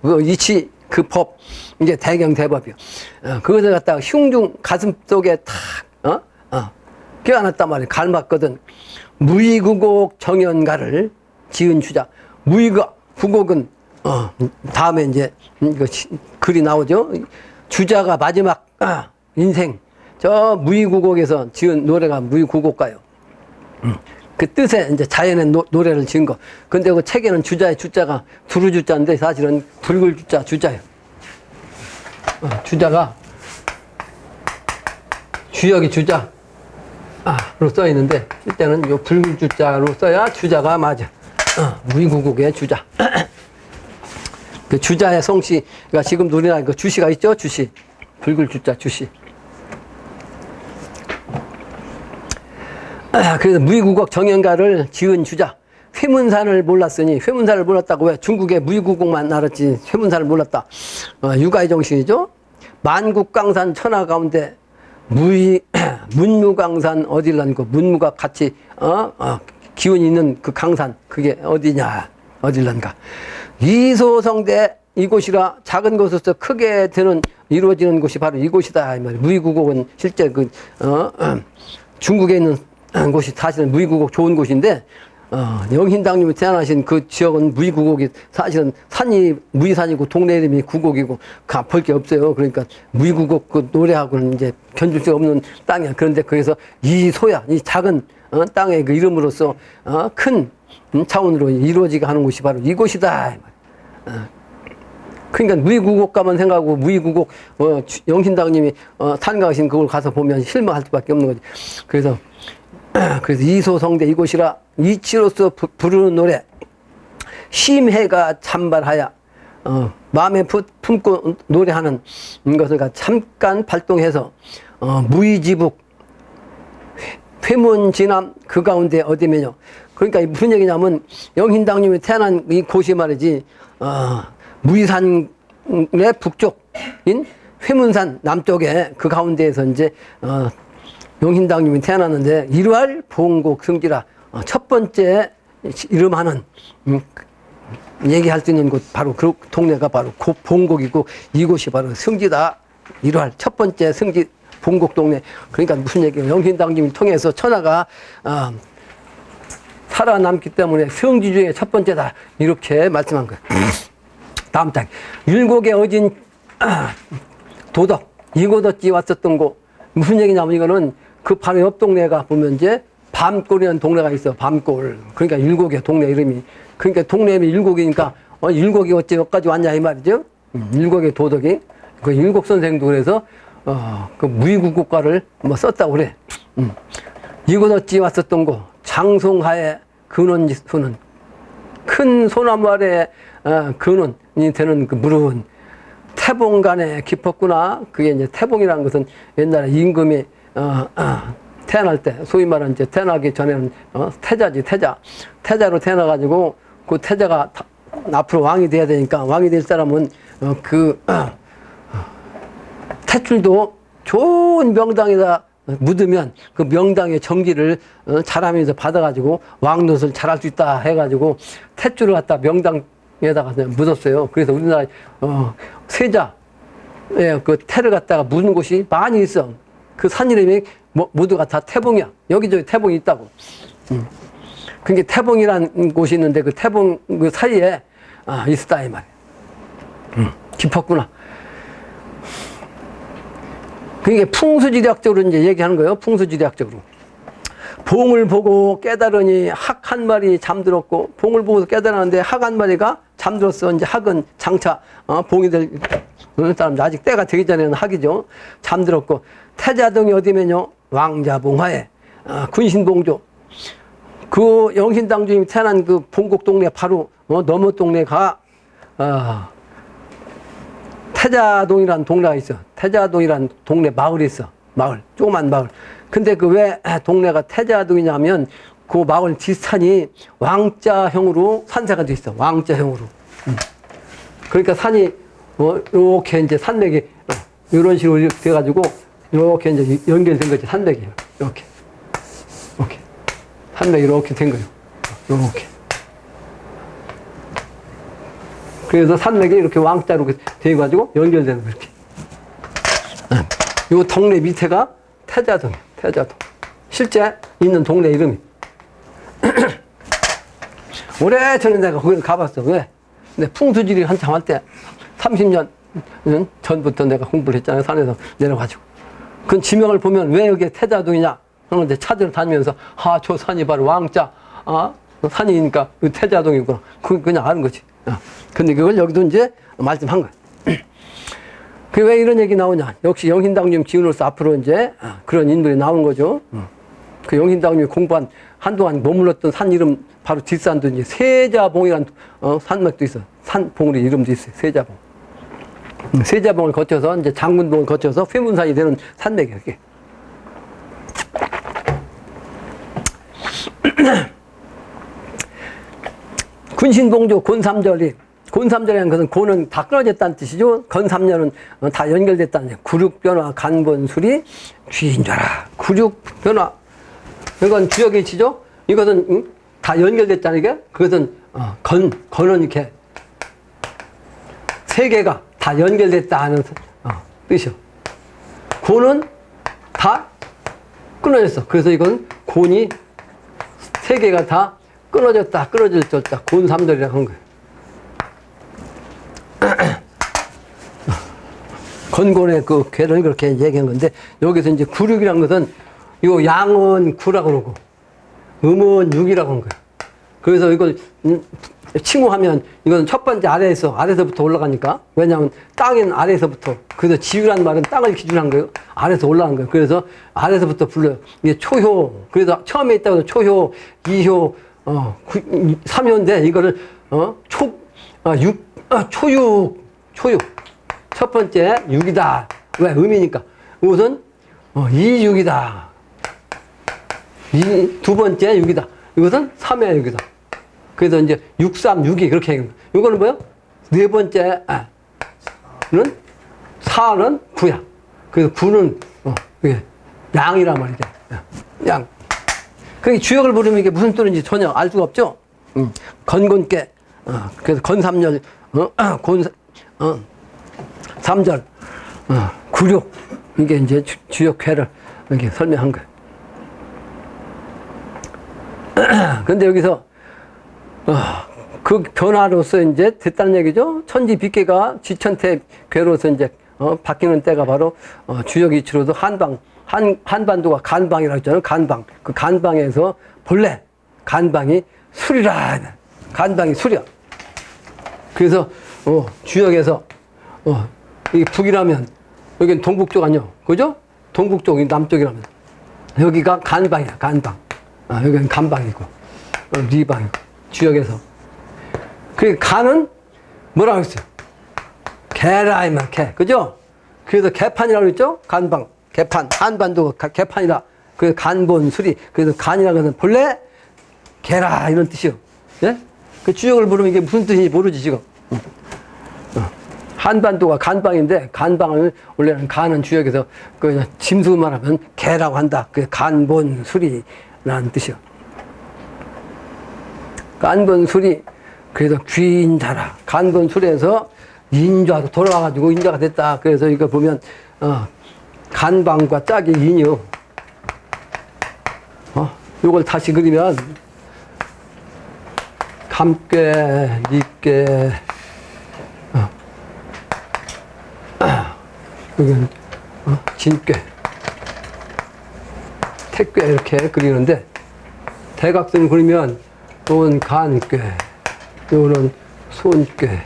그 이치, 그 법, 이제 대경대법이요. 그것을 갖다가 흉중 가슴 속에 탁, 껴안았단 말이에요. 갈맞거든. 무의구곡 정연가를 지은 주자. 무의가, 구곡은, 다음에 이제, 이거 글이 나오죠. 주자가 마지막, 인생. 저 무의구곡에서 지은 노래가 무의구곡가요. 그 뜻에 이제 자연의 노래를 지은 거. 근데 그 책에는 주자의 주자가 두루주자인데 사실은 붉을 주자 주자예요. 주자가 주역이 주자 로 써 있는데 실제는 요 붉을 주자로 써야 주자가 맞아. 무의구곡의 주자. 그 주자의 성씨가 지금 우리나라 그 주시가 있죠? 주시. 붉을 주자 주시. 그래서 무의구곡 정연가를 지은 주자. 회문산을 몰랐으니 회문산을 몰랐다고 왜 중국의 무의구곡만 알았지 회문산을 몰랐다. 유가의 정신이죠. 만국강산 천하 가운데 문무강산 어딜란고 문무가 같이 기운이 있는 그 강산 그게 어디냐 어딜란가. 이소성대 이곳이라 작은 곳에서 크게 되는 이루어지는 곳이 바로 이곳이다 이 말이에요. 무의구곡은 실제 그 중국에 있는 곳이 사실은 무의구곡 좋은 곳인데 영신당님이 태어나신 그 지역은 무의구곡이 사실은 산이 무의산이고 동네 이름이 구곡이고 볼 게 없어요. 그러니까 무의구곡 그 노래하고는 이제 견줄 수 없는 땅이야. 그런데 거기서 이 소야 이 작은 땅의 그 이름으로서 큰 차원으로 이루어지게 하는 곳이 바로 이곳이다. 그러니까 무의구곡 가만 생각하고 무의구곡 영신당님이 탄가하신 그걸 가서 보면 실망할 수밖에 없는 거지. 그래서 이소성대 이곳이라 이치로서 부르는 노래 심해가 참발하야 마음에 품고 노래하는 것을 잠깐 발동해서 무의지북 회문진암 그 가운데 어디면요. 그러니까 무슨 얘기냐면 영신당님이 태어난 이 곳이 말이지 무의산의 북쪽인 회문산 남쪽에 그 가운데에서 이제 영신당님이 태어났는데 일월 봉곡 성지라 첫 번째 이름하는 얘기할 수 있는 곳 바로 그 동네가 바로 봉곡이고 이곳이 바로 성지다. 일월 첫 번째 성지 봉곡 동네. 그러니까 무슨 얘기예요? 영신당님을 통해서 천하가 살아남기 때문에 성지 중에 첫 번째다 이렇게 말씀한 거예요. 다음 장 율곡에 어진 도덕 이곳어찌 왔었던 곳 무슨 얘기냐면 이거는 그 바로 옆 동네가 보면 이제 밤골이라는 동네가 있어. 밤골. 그러니까 율곡의 동네 이름이. 그러니까 동네 이름이 율곡이니까 일곡이 어째 여기까지 왔냐 이 말이죠. 일곡의 도덕이. 그 일곡 선생도 그래서 그 무의국국가를 뭐 썼다고 그래. 이곳 어찌 왔었던 거 장송하에 근원지수는 큰 소나무 아래 근원이 되는 그 물은 태봉간에 깊었구나. 그게 이제 태봉이라는 것은 옛날에 임금이 태어날 때 소위 말하는 이제 태어나기 전에는 태자지 태자로 태어나가지고 그 태자가 앞으로 왕이 돼야 되니까 왕이 될 사람은 탯줄도 좋은 명당에다 묻으면 그 명당의 정기를 잘하면서 받아가지고 왕노릇을 잘할 수 있다 해가지고 탯줄을 갖다 명당에다가 묻었어요. 그래서 우리나라 세자 그 태를 갖다가 묻는 곳이 많이 있어. 그 산 이름이 모두가 다 태봉이야. 여기저기 태봉이 있다고. 그게 태봉이라는 곳이 있는데 그 태봉 그 사이에 있었다 이 말이야. 깊었구나. 그게 풍수지리학적으로 이제 얘기하는 거예요. 풍수지리학적으로. 봉을 보고 깨달으니 학 한 마리 잠들었고, 봉을 보고서 깨달았는데 학 한 마리가 잠들었어. 이제 학은 장차 봉이 될 사람 아직 때가 되기 전에는 학이죠. 잠들었고, 태자동이 어디면요? 왕자봉화에 군신봉조. 그 영신당 주님이 태어난 그 봉곡 동네 바로 너머 동네가 태자동이라는 동네가 있어. 태자동이라는 동네 마을이 있어. 마을, 조그만 마을. 근데 그 왜 동네가 태자동이냐면 그 마을 뒷산이 왕자형으로 산세가 돼 있어. 왕자형으로. 그러니까 산이 이렇게 이제 산맥이 이런 식으로 돼가지고 이렇게 이제 연결된 거지. 산맥이 이렇게. 산맥이 이렇게 된 거예요. 이렇게. 그래서 산맥이 이렇게 왕자로 돼가지고 연결되는 거, 이렇게. 요 동네 밑에가 태자동이에요. 태자동. 실제 있는 동네 이름이. 오래전에 내가 거기를 가봤어. 왜? 근데 풍수지리 한참 할 때 30년 전부터 내가 공부를 했잖아요. 산에서 내려가지고. 그 지명을 보면 왜 여기에 태자동이냐? 그런데 찾으러 다니면서 저 산이 바로 왕자 산이니까 그 태자동이구나. 그냥 아는 거지. 근데 그걸 여기도 이제 말씀한 거야. 그 왜 이런 얘기 나오냐? 역시 영신당님 기운으로서 앞으로 이제 그런 인물이 나오는 거죠. 그 영신당님이 공부한 한동안 머물렀던 산 이름 바로 뒷산도 이제 세자봉이라는 산맥도 있어. 산 봉우리 이름도 있어요. 세자봉. 세자봉을 거쳐서 이제 장군봉을 거쳐서 쇠문산이 되는 산맥이에요. 이게. 군신봉조 곤삼절이. 곤삼절이라는 것은 곤은 다 끊어졌다는 뜻이죠. 건삼년은 다 연결됐다는 뜻이에요. 구륙변화 간본술이 귀인좌라. 구륙변화. 이건 주역일치죠. 이것은 다 연결됐잖아요. 이게. 그것은 건은 이렇게 세 개가 다 연결됐다 하는 뜻이요. 곤은 다 끊어졌어. 그래서 이건 곤이 세 개가 다 끊어졌다. 곤삼절이라고 한 거예요. 건곤의 그 괴를 그렇게 얘기한 건데, 여기서 이제 구륙이라는 것은 요 양은 구라고 그러고 음은 육이라고 한 거예요. 그래서 이걸 칭호하면 이건 첫 번째 아래에서부터 올라가니까. 왜냐하면 땅은 아래에서부터. 그래서 지유라는 말은 땅을 기준한 거예요. 아래에서 올라간 거예요. 그래서 아래에서부터 불러요. 이게 초효. 그래서 처음에 있다고 해서 초효, 2효, 3효인데 이거를 초육. 첫 번째 육이다. 왜? 음이니까. 이것은 이육이다. 두 번째 육이다. 이것은 3의 육이다. 그래서 이제 6, 3, 6이 그렇게 얘기합니다. 이거는 뭐요? 네 번째는 4는 9야. 그래서 9는 이게 양이란 말이죠. 양. 그게 주역을 부르면 이게 무슨 뜻인지 전혀 알 수가 없죠. 건곤께. 그래서 건삼절, 삼절, 구륙. 이게 이제 주역회를 이렇게 설명한 거예요. 근데 여기서, 그 변화로서 이제 됐다는 얘기죠. 천지 빗계가 지천태 괴로서 이제, 바뀌는 때가 바로, 주역 이치로도 한반도가 간방이라고 했잖아요. 간방. 그 간방에서 본래 간방이 술이라. 간방이 술이야. 그래서, 주역에서, 이 북이라면, 여기는 동북쪽 아니요? 그죠? 동북쪽이 남쪽이라면. 여기가 간방이야, 간방. 여기는 간방이고, 리방이고, 주역에서. 그 간은 뭐라고 했어요? 개라, 이 말, 개. 그죠? 그래서 개판이라고 했죠? 간방. 개판. 한반도 개판이다. 그래서 간본, 수리. 그래서 간이라고 해서 본래 개라, 이런 뜻이요. 예? 그 주역을 부르면 이게 무슨 뜻인지 모르지, 지금. 한반도가 간방인데, 간방을 원래는 간은 주역에서 그 짐수 말하면 개라고 한다. 그 간본, 수리라는 뜻이요. 간본, 수리. 그래서 귀인자라. 간본, 수리에서 인자로 돌아와가지고 인자가 됐다. 그래서 이거 보면, 간방과 짝이 인이요. 요걸 다시 그리면, 감꾀, 니꾀, 여기는, 진꾀, 택꾀 이렇게 그리는데, 대각선을 그리면, 요건 간꾀, 요거는 손꾀,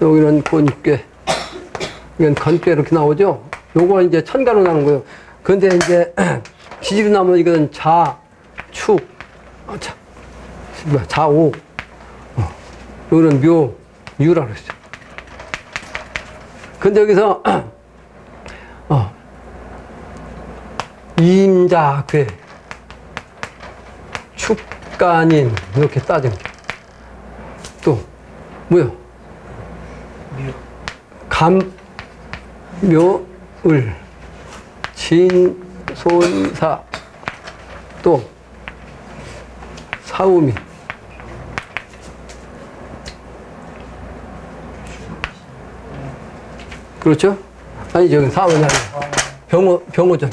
여기는 곤꾀, 이건 건꾀 이렇게 나오죠? 요거 이제 천가로 나오는 거예요. 근데 이제, 지지로 나오면 이거는 자, 축, 자오, 여기는 묘, 유라고 그랬죠. 근데 여기서, 임자괴, 축간인, 이렇게 따집니다. 또, 뭐요? 감묘을, 진손사, 또, 사우미. 그렇죠? 아니, 저기 사우미 아니에요. 병오정.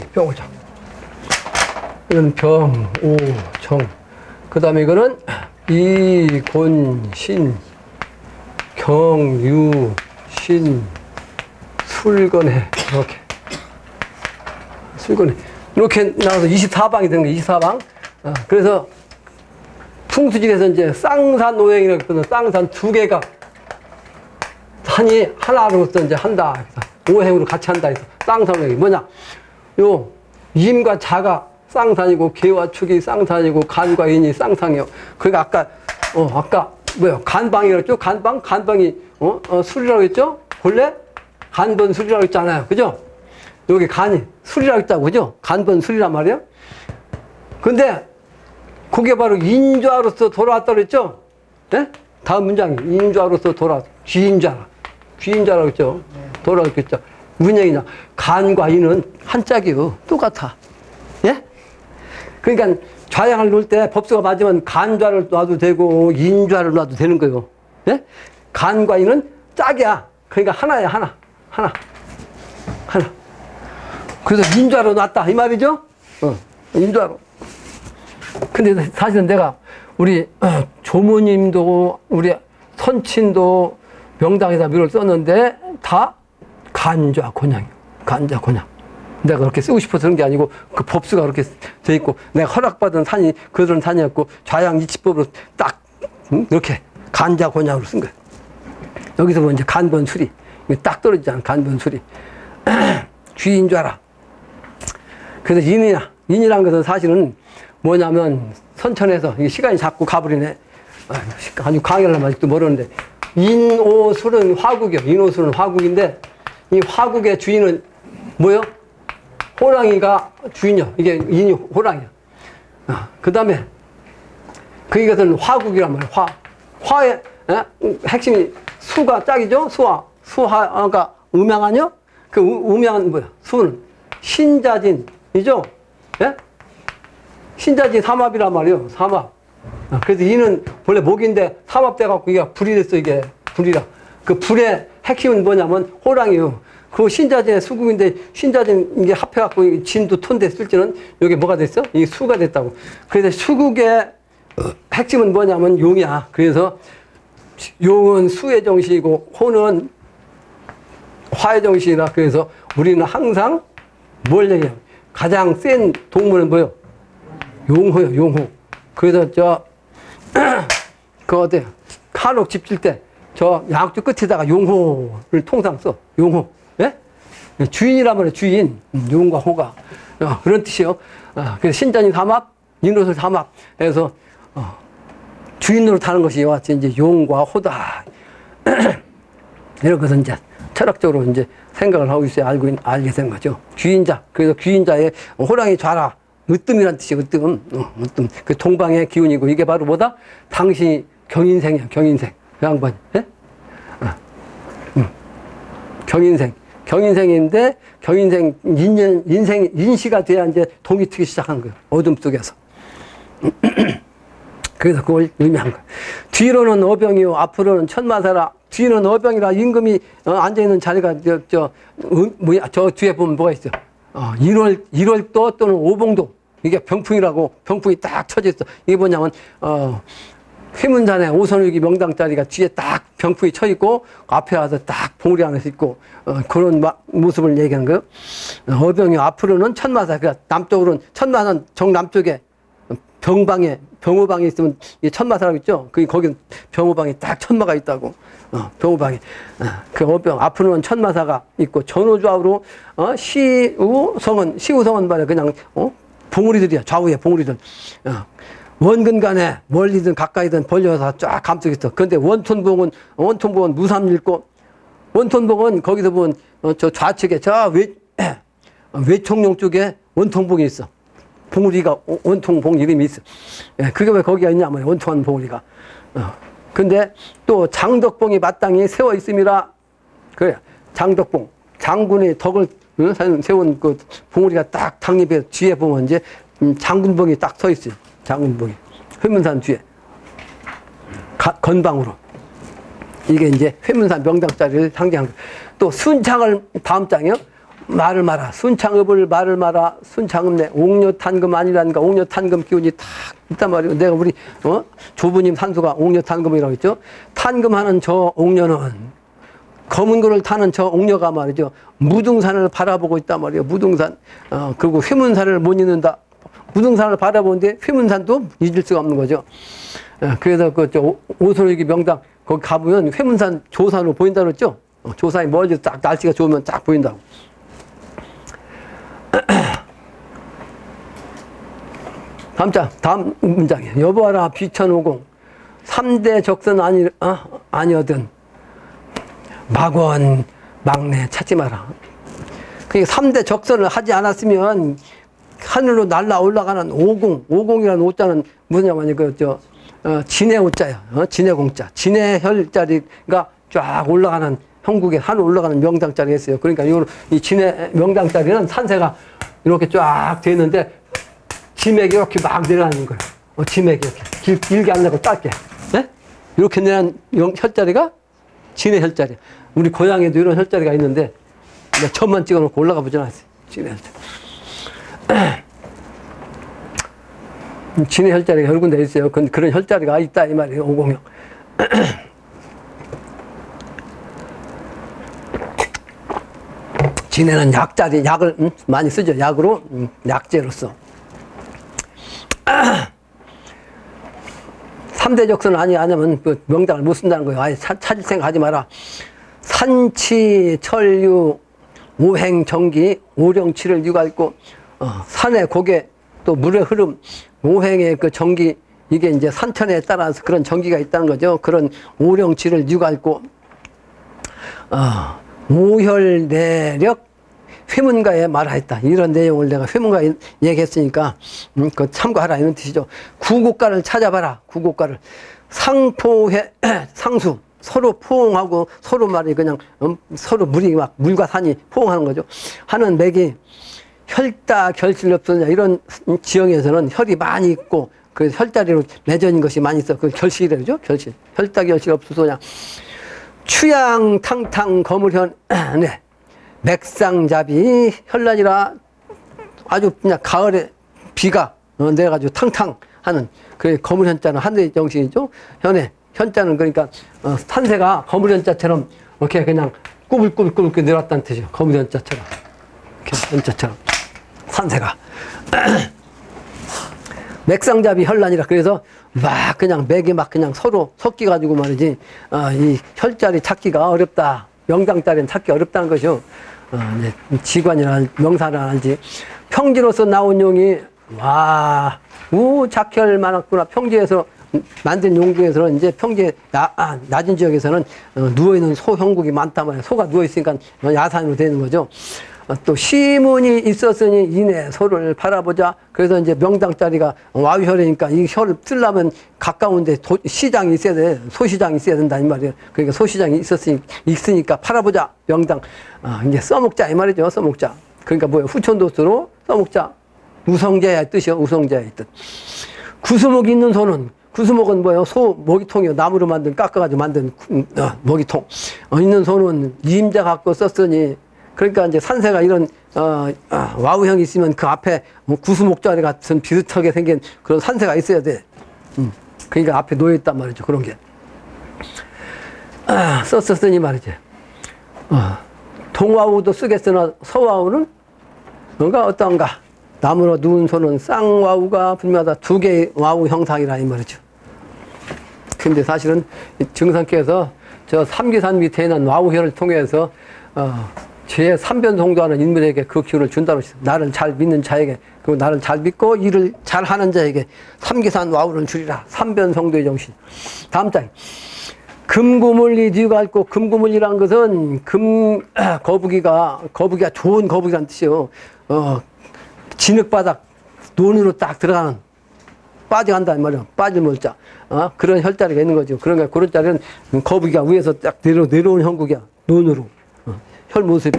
이건 병오정. 그 다음에 이거는 이곤신, 경유신, 술건해. 이렇게. 술건해. 이렇게 나와서 24방이 되는 거예요, 24방. 그래서 풍수지에서 이제 쌍산오행이라고 했거든요. 쌍산 두 개가 산이 하나로서 이제 한다. 오행으로 같이 한다 해서 쌍산오행이 뭐냐? 요 임과 자가 쌍산이고 개와 축이 쌍산이고 간과 인이 쌍상이요. 그러니까 아까 뭐요? 간방이라고 했죠? 간방이 술이라고 했죠? 본래 간번 술이라고 했잖아요. 그죠? 여기 간이 술이라고 했다고 그죠? 간번 술이란 말이에요. 근데 그게 바로 인좌로서 돌아왔다고 그랬죠? 네? 다음 문장이 인좌로서 돌아왔어. 귀인좌라고 했죠? 돌아왔겠죠? 무슨 얘기냐? 간과 인은 한짝이요. 똑같아. 예? 그러니까 좌양을 놓을 때 법수가 맞으면 간좌를 놔도 되고 인좌를 놔도 되는 거예요. 예? 간과 인은 짝이야. 그러니까 하나야, 하나. 그래서 인좌로 놨다. 이 말이죠? 인좌로. 근데 사실은 내가 우리 조모님도 우리 선친도 명당에다 묘를 썼는데 다 간좌 곤양이에요. 간좌 곤양. 내가 그렇게 쓰고 싶어서 그런 게 아니고 그 법수가 그렇게 돼 있고 내가 허락받은 산이 그런 산이었고 좌양 이치법으로 딱 이렇게 간좌 곤양으로 쓴 거예요. 여기서 보면 이제 간번 수리 딱 떨어지지 않아. 간번 수리. 귀인좌라. 그래서 인이란 것은 사실은 뭐냐면 선천에서 이게 시간이 자꾸 가버리네. 아주 강의를 하면 아직도 모르는데 인오술은 화국이요. 인오술은 화국인데 이 화국의 주인은 뭐요? 호랑이가 주인이요. 이게 인이 호랑이야. 그 다음에 이것은 화국이란 말이야. 화의 핵심이 수가 짝이죠. 수화가 음양하냐? 그 음양은 뭐야? 수는 신자진이죠. 예? 신자진 삼합이란 말이요. 삼합. 그래서 이는 원래 목인데 삼합돼갖고 이게 불이 됐어. 이게 불이라. 그 불의 핵심은 뭐냐면 호랑이요. 그 신자진의 수국인데 신자진 이게 합해갖고 진도 톤됐을 때는 여기 뭐가 됐어? 이게 수가 됐다고. 그래서 수국의 핵심은 뭐냐면 용이야. 그래서 용은 수의 정신이고 호는 화의 정신이라. 그래서 우리는 항상 뭘 얘기해요? 가장 센 동물은 뭐요? 용호요, 용호. 그래서 그거 어때요? 한옥 집 질 때 저 양쪽 끝에다가 용호를 통상 써. 용호. 예? 주인이란 말이에요. 주인. 용과 호가. 그런 뜻이요. 그래서 신전이 삼합, 인옷을 삼합. 그래서 주인으로 타는 것이 와서 이제 용과 호다. 이런 것은 이제 철학적으로 이제 생각을 하고 있어야 알게 된 거죠. 귀인자. 그래서 귀인자의 호랑이 좌라. 으뜸이란 뜻이에요. 으뜸. 으뜸. 그 동방의 기운이고 이게 바로 뭐다? 당신이 경인생이야. 경인생. 그 양반. 예? 경인생. 경인생인데 경인생 인시가 돼야 이제 동이 트기 시작한 거예요. 어둠 속에서. 그래서 그걸 의미한 거예요. 뒤로는 어병이요, 앞으로는 천마사라. 뒤는 어병이라 임금이 앉아 있는 자리가 저 뒤에 보면 뭐가 있어요? 1월도 또는 오봉도. 이게 병풍이라고 병풍이 딱 쳐져 있어. 이게 뭐냐면 휘문산에 오선일기 명당 자리가 뒤에 딱 병풍이 쳐 있고 앞에 와서 딱 봉우리 안에서 있고 그런 모습을 얘기하는 거예요. 어병이 앞으로는 천마사. 그러니까 남쪽으로는 천마산 정남쪽에 병호방에 있으면 천마사라고 있죠. 거기 병호방에 딱 천마가 있다고. 병호방에. 그 어병 앞으로는 천마사가 있고 전호좌우로 시우성은 말이야 그냥 봉우리들이야. 좌우에 봉우리들. 원근간에 멀리든 가까이든 벌려서 쫙 감싸고 있어. 그런데 원톤봉은 무삼일고 원톤봉은 거기서 보면 저 좌측에 저 외총룡 쪽에 원통봉이 있어. 봉우리가 원통봉 이름이 있어. 그게 왜 거기가 있냐면 원통한 봉우리가. 근데 또 장덕봉이 마땅히 세워 있음이라. 그래. 장덕봉. 장군의 덕을 세운 그 봉우리가 딱 당립해 뒤에 보면 이제 장군봉이 딱 서 있어요. 장군봉이. 회문산 뒤에. 건방으로. 이게 이제 회문산 명당자리를 상징한 거예요. 또 순창을 다음 장이요. 말을 마라. 순창읍을 말을 마라. 순창읍내 옥녀탄금 아니란가. 옥녀탄금 기운이 딱 있단 말이에요. 내가 우리 조부님 산수가 옥녀탄금이라고 했죠. 탄금하는 저 옥녀는 검은 거를 타는 저 옥녀가 말이죠. 무등산을 바라보고 있단 말이에요. 무등산. 그리고 회문산을 못 잊는다. 무등산을 바라보는데 회문산도 잊을 수가 없는 거죠. 그래서 오선일기 명당 거기 가보면 회문산 조산으로 보인다고 그랬죠. 조산이 멀리서 딱 날씨가 좋으면 딱 보인다고. 다음 문장이에요. 여보하라 비천오공 3대 적선 아니어든 막원 막내 찾지 마라. 그러니까 3대 적선을 하지 않았으면 하늘로 날라 올라가는 오공이라는 오자는 무엇이냐면 진해 오자야. 진해 공자. 진해 혈자리가 쫙 올라가는 형국에 하늘 올라가는 명당자리가 있어요. 그러니까 이 진해 명당자리는 산세가 이렇게 쫙 돼 있는데 지맥이 이렇게 막 내려가는 거예요. 지맥이 이렇게 길게 안 나고 짧게. 네? 이렇게 내려가는 혈자리가 진해 혈자리. 우리 고향에도 이런 혈자리가 있는데 내가 점만 찍어놓고 올라가 보진 않았어요. 진해 혈자리. 진해 혈자리가 여러 군데 있어요. 그런 혈자리가 있다 이 말이에요. 오공형. 진해는 약자리, 약을 많이 쓰죠. 약으로 약재로서. 3대 적선 아니면 그 명당을 못 쓴다는 거예요. 아예 찾을 생각 하지 마라. 산치, 철유, 오행, 정기, 오령치를 유가있고 산의 고개, 또 물의 흐름, 오행의 그 정기, 이게 이제 산천에 따라서 그런 정기가 있다는 거죠. 그런 오령치를 유가있고 오혈내력 회문가에 말하였다. 이런 내용을 내가 회문가에 얘기했으니까 그 참고하라 이런 뜻이죠. 구곡가를 찾아봐라. 구곡가를 상포해 상수 서로 포옹하고 서로 말이 그냥 서로 물이 막 물과 산이 포옹하는 거죠. 하는 맥이 혈다 결실 없으냐 이런 지형에서는 혈이 많이 있고 그 혈자리로 맺어진 것이 많이 있어. 그 결실이죠. 결실. 혈다 결실 없으냐. 추양 탕탕 거물현 네. 맥상잡이 혈란이라 아주 그냥 가을에 비가 내려가지고 탕탕 하는 그 거물현자는 하늘의 정신이죠. 현자는 그러니까 산세가 거물현자처럼 이렇게 그냥 꾸불꾸불꾸불 내려왔다는 뜻이죠. 거물현자처럼 이렇게 현자처럼 산세가 맥상잡이 혈란이라 그래서 막 그냥 맥이 막 그냥 서로 섞여가지고 말이지 이 혈자리 찾기가 어렵다. 명당자리는 찾기 어렵다는 것이요. 이제 지관이나 명사나 알지. 평지로서 나온 용이 작혈 많았구나. 평지에서 만든 용 중에서는 이제 평지에 낮은 지역에서는 누워있는 소 형국이 많단 말이에요. 소가 누워있으니까 야산으로 되는 거죠. 또 시문이 있었으니 이내 소를 바라보자. 그래서 이제 명당자리가 와위혈이니까 이 혈을 쓰려면 가까운데 시장이 있어야 돼. 소시장이 있어야 된다 이 말이에요. 그러니까 소시장이 있으니까 팔아보자. 명당. 이제 써먹자 이 말이죠. 써먹자. 그러니까 뭐예요? 후천도수로 써먹자. 우성자의 뜻이요. 우성자의 뜻. 구수목이 있는 소는 구수목은 뭐예요? 소 먹이통이요. 나무로 깎아가지고 만든 먹이통. 있는 소는 임자 갖고 썼으니 그러니까 이제 산새가 이런 와우형이 있으면 그 앞에 구수목자리 같은 비슷하게 생긴 그런 산새가 있어야 돼. 그러니까 앞에 놓여 있단 말이죠. 그런 게 썼으니 말이지. 동와우도 쓰겠으나 서와우는 뭔가 어떤가? 나무로 누운 소는 쌍와우가 분명하다. 두 개의 와우 형상이라 이 말이죠. 근데 사실은 증상께서 저 삼기산 밑에 있는 와우혈을 통해서 제 3변성도하는 인물에게 그 기운을 준다고 했어요. 나를 잘 믿는 자에게, 그리고 나를 잘 믿고 일을 잘 하는 자에게 삼기산 와우를 주리라. 3변성도의 정신. 다음 장. 금구물리 뒤가 앓고, 금구물리란 것은 거북이가 좋은 거북이란 뜻이요. 진흙바닥 논으로 딱 들어가는, 빠져간다 이 말이야. 빠질 물자. 그런 혈자리가 있는 거죠. 그러니까 그런 자리는 거북이가 위에서 딱 내려온 형국이야. 논으로. 혈 모습.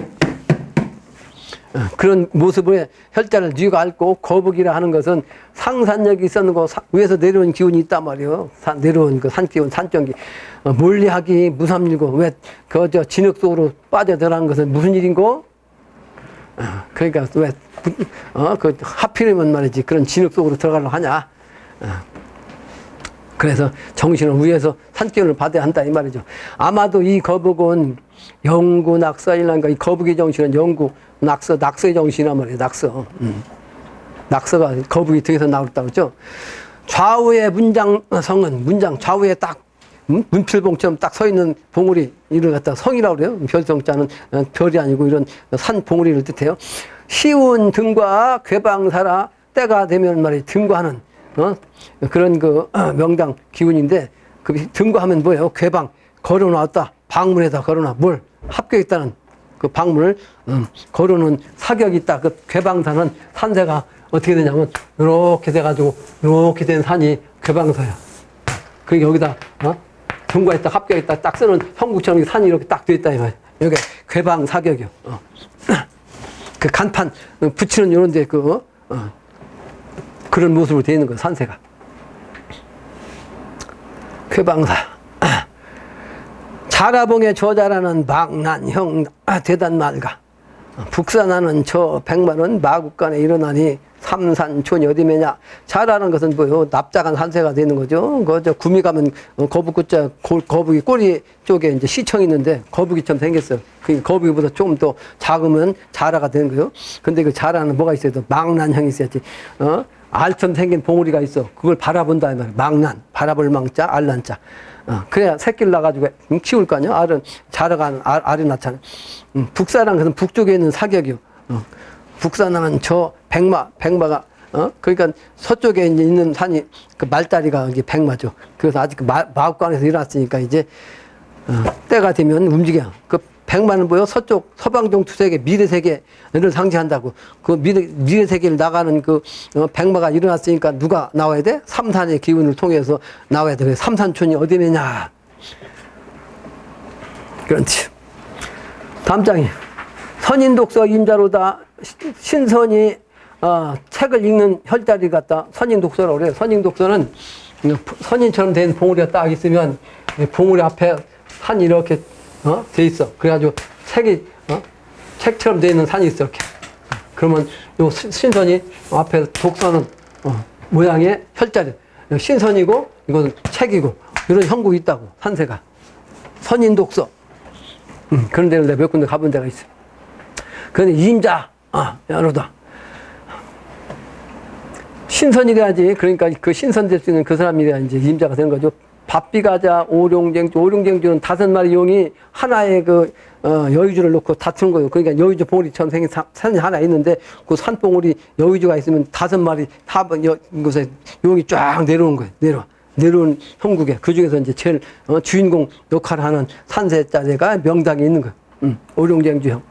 그런 모습의 혈자를 뉘가 앓고, 거북이라 하는 것은 상산력이 있었는 거, 위에서 내려온 기운이 있단 말이에요. 내려온 그 산기운, 산전기. 몰리하기 무삼일고, 왜, 진흙 속으로 빠져들어간 것은 무슨 일인고? 그러니까 왜, 하필이면 말이지, 그런 진흙 속으로 들어가려고 하냐. 그래서 정신은 위에서 산기운을 받아야 한다 이 말이죠. 아마도 이 거북은 영구 낙서이란가, 이 거북이 정신은 영구 낙서의 정신이란 말이에요. 낙서가 거북이 등에서 나왔다고 그랬죠. 좌우의 문장성은 문장 좌우에 딱 문필봉처럼 딱 서 있는 봉우리, 이를 갖다 성이라고 그래요. 별성자는 별이 아니고 이런 산 봉우리를 뜻해요. 시운 등과 괴방사라, 때가 되면 말이에요. 등과하는 그런 명당 기운인데, 그 등과하면 뭐예요? 괴방, 걸어놨다. 방문에다 걸어놔. 뭘? 합격했다는 그 방문을 걸어놓은 사격이 있다. 그 괴방사는 산세가 어떻게 되냐면 이렇게 돼가지고 이렇게 된 산이 괴방사야. 그러니까 여기다 등과했다, 합격했다 딱 쓰는 형국처럼 산이 이렇게 딱 돼 있다 이 말이야. 여기 괴방 사격이요. 그 간판 붙이는 이런데 그런 모습으로 되어 있는 거야 산세가. 괴방사. 자라봉의 저자라는 망난형 대단말가. 북산하는 저 100만원 마국간에 일어나니 삼산촌이 어디매냐. 자라는 것은 뭐요? 납작한 산세가 되는 거죠. 구미 가면 거북구자, 거북이 꼬리 쪽에 이제 시청이 있는데 거북이처럼 생겼어요. 그 거북이보다 조금 더 작으면 자라가 되는 거예요. 근데 그 자라는 뭐가 있어야 돼? 망난형이 있어야지. 알처럼 생긴 봉우리가 있어. 그걸 바라본다 이 말이야. 망난, 바라볼 망자, 알난자. 그래야 새끼를 낳아가지고 키울 거 아니야? 알은 자라가 알이 낳잖아. 북사라는 것은 북쪽에 있는 사격이요. 북산하는 저 백마가 그러니까 서쪽에 이제 있는 산이 그 말다리가 이게 백마죠. 그래서 아직 그 마국간에서 일어났으니까 이제 때가 되면 움직여. 그 백마는 뭐요? 서방종 투색의 미래세계를 상징한다고. 그 미래세계를 나가는 그 백마가 일어났으니까 누가 나와야 돼? 삼산의 기운을 통해서 나와야 돼. 삼산촌이 어디느냐? 그렇지. 다음 장이 선인독서 임자로다. 신선이 책을 읽는 혈자리 같다. 선인독서라고 그래요. 선인독서는 선인처럼 된 봉우리가 딱 있으면 봉우리 앞에 산이 이렇게 돼 있어. 그래가지고 책처럼 돼 있는 산이 있어. 이렇게. 그러면 요 신선이 앞에 독서는 모양의 혈자리. 신선이고 이건 책이고 이런 형국이 있다고. 산세가. 선인독서. 그런 데를 내가 몇 군데 가본 데가 있어. 그런데 임자. 여러다. 신선이래야지. 그러니까 그 신선될 수 있는 그 사람이래야 이제 임자가 되는 거죠. 밥비가자, 오룡쟁주. 오룡쟁주는 5마리 용이 하나의 여의주를 놓고 다투는 거예요. 그러니까 여의주 봉우리처럼 생긴 산이 하나 있는데 그 산봉우리 여의주가 있으면 5마리 곳에 용이 쫙 내려오는 거예요. 내려온 형국에. 그 중에서 이제 제일 주인공 역할을 하는 산세자리가 명당에 있는 거예요. 오룡쟁주형.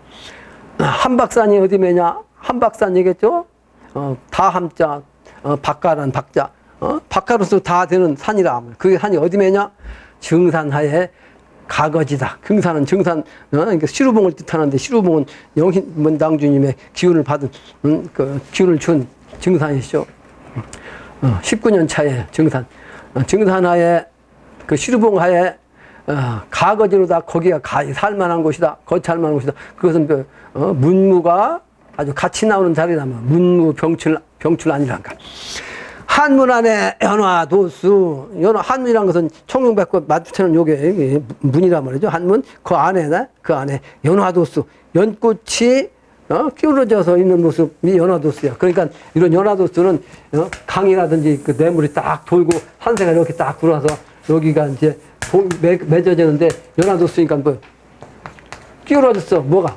한박산이 어디 매냐? 한박산 얘기했죠? 다함자, 박가란 박자. 박가로서 다 되는 산이라. 그게 산이 어디 매냐? 증산하에 가거지다. 증산은 증산, 그러니까 시루봉을 뜻하는데 시루봉은 영신문당주님의 기운을 받은, 그 기운을 준 증산이시죠. 19년 차에 증산. 증산하에 그 시루봉하에 가거지로다. 거기가 살만한 곳이다. 거찰만한 곳이다. 그것은 그 문무가 아주 같이 나오는 자리라면 문무 병출 아니란가. 한문 안에 연화도수, 한문이란 것은 청룡백꽃 마주치는 요게 문이란 말이죠. 한문 그 안에 연화도수, 연꽃이 끼우러져서 있는 모습이 연화도수야. 그러니까 이런 연화도수는 강이라든지 그 뇌물이 딱 돌고 산세가 이렇게 딱 들어와서 여기가 이제 맺어지는데 연화도수니까 뭐 끼우러졌어. 뭐가?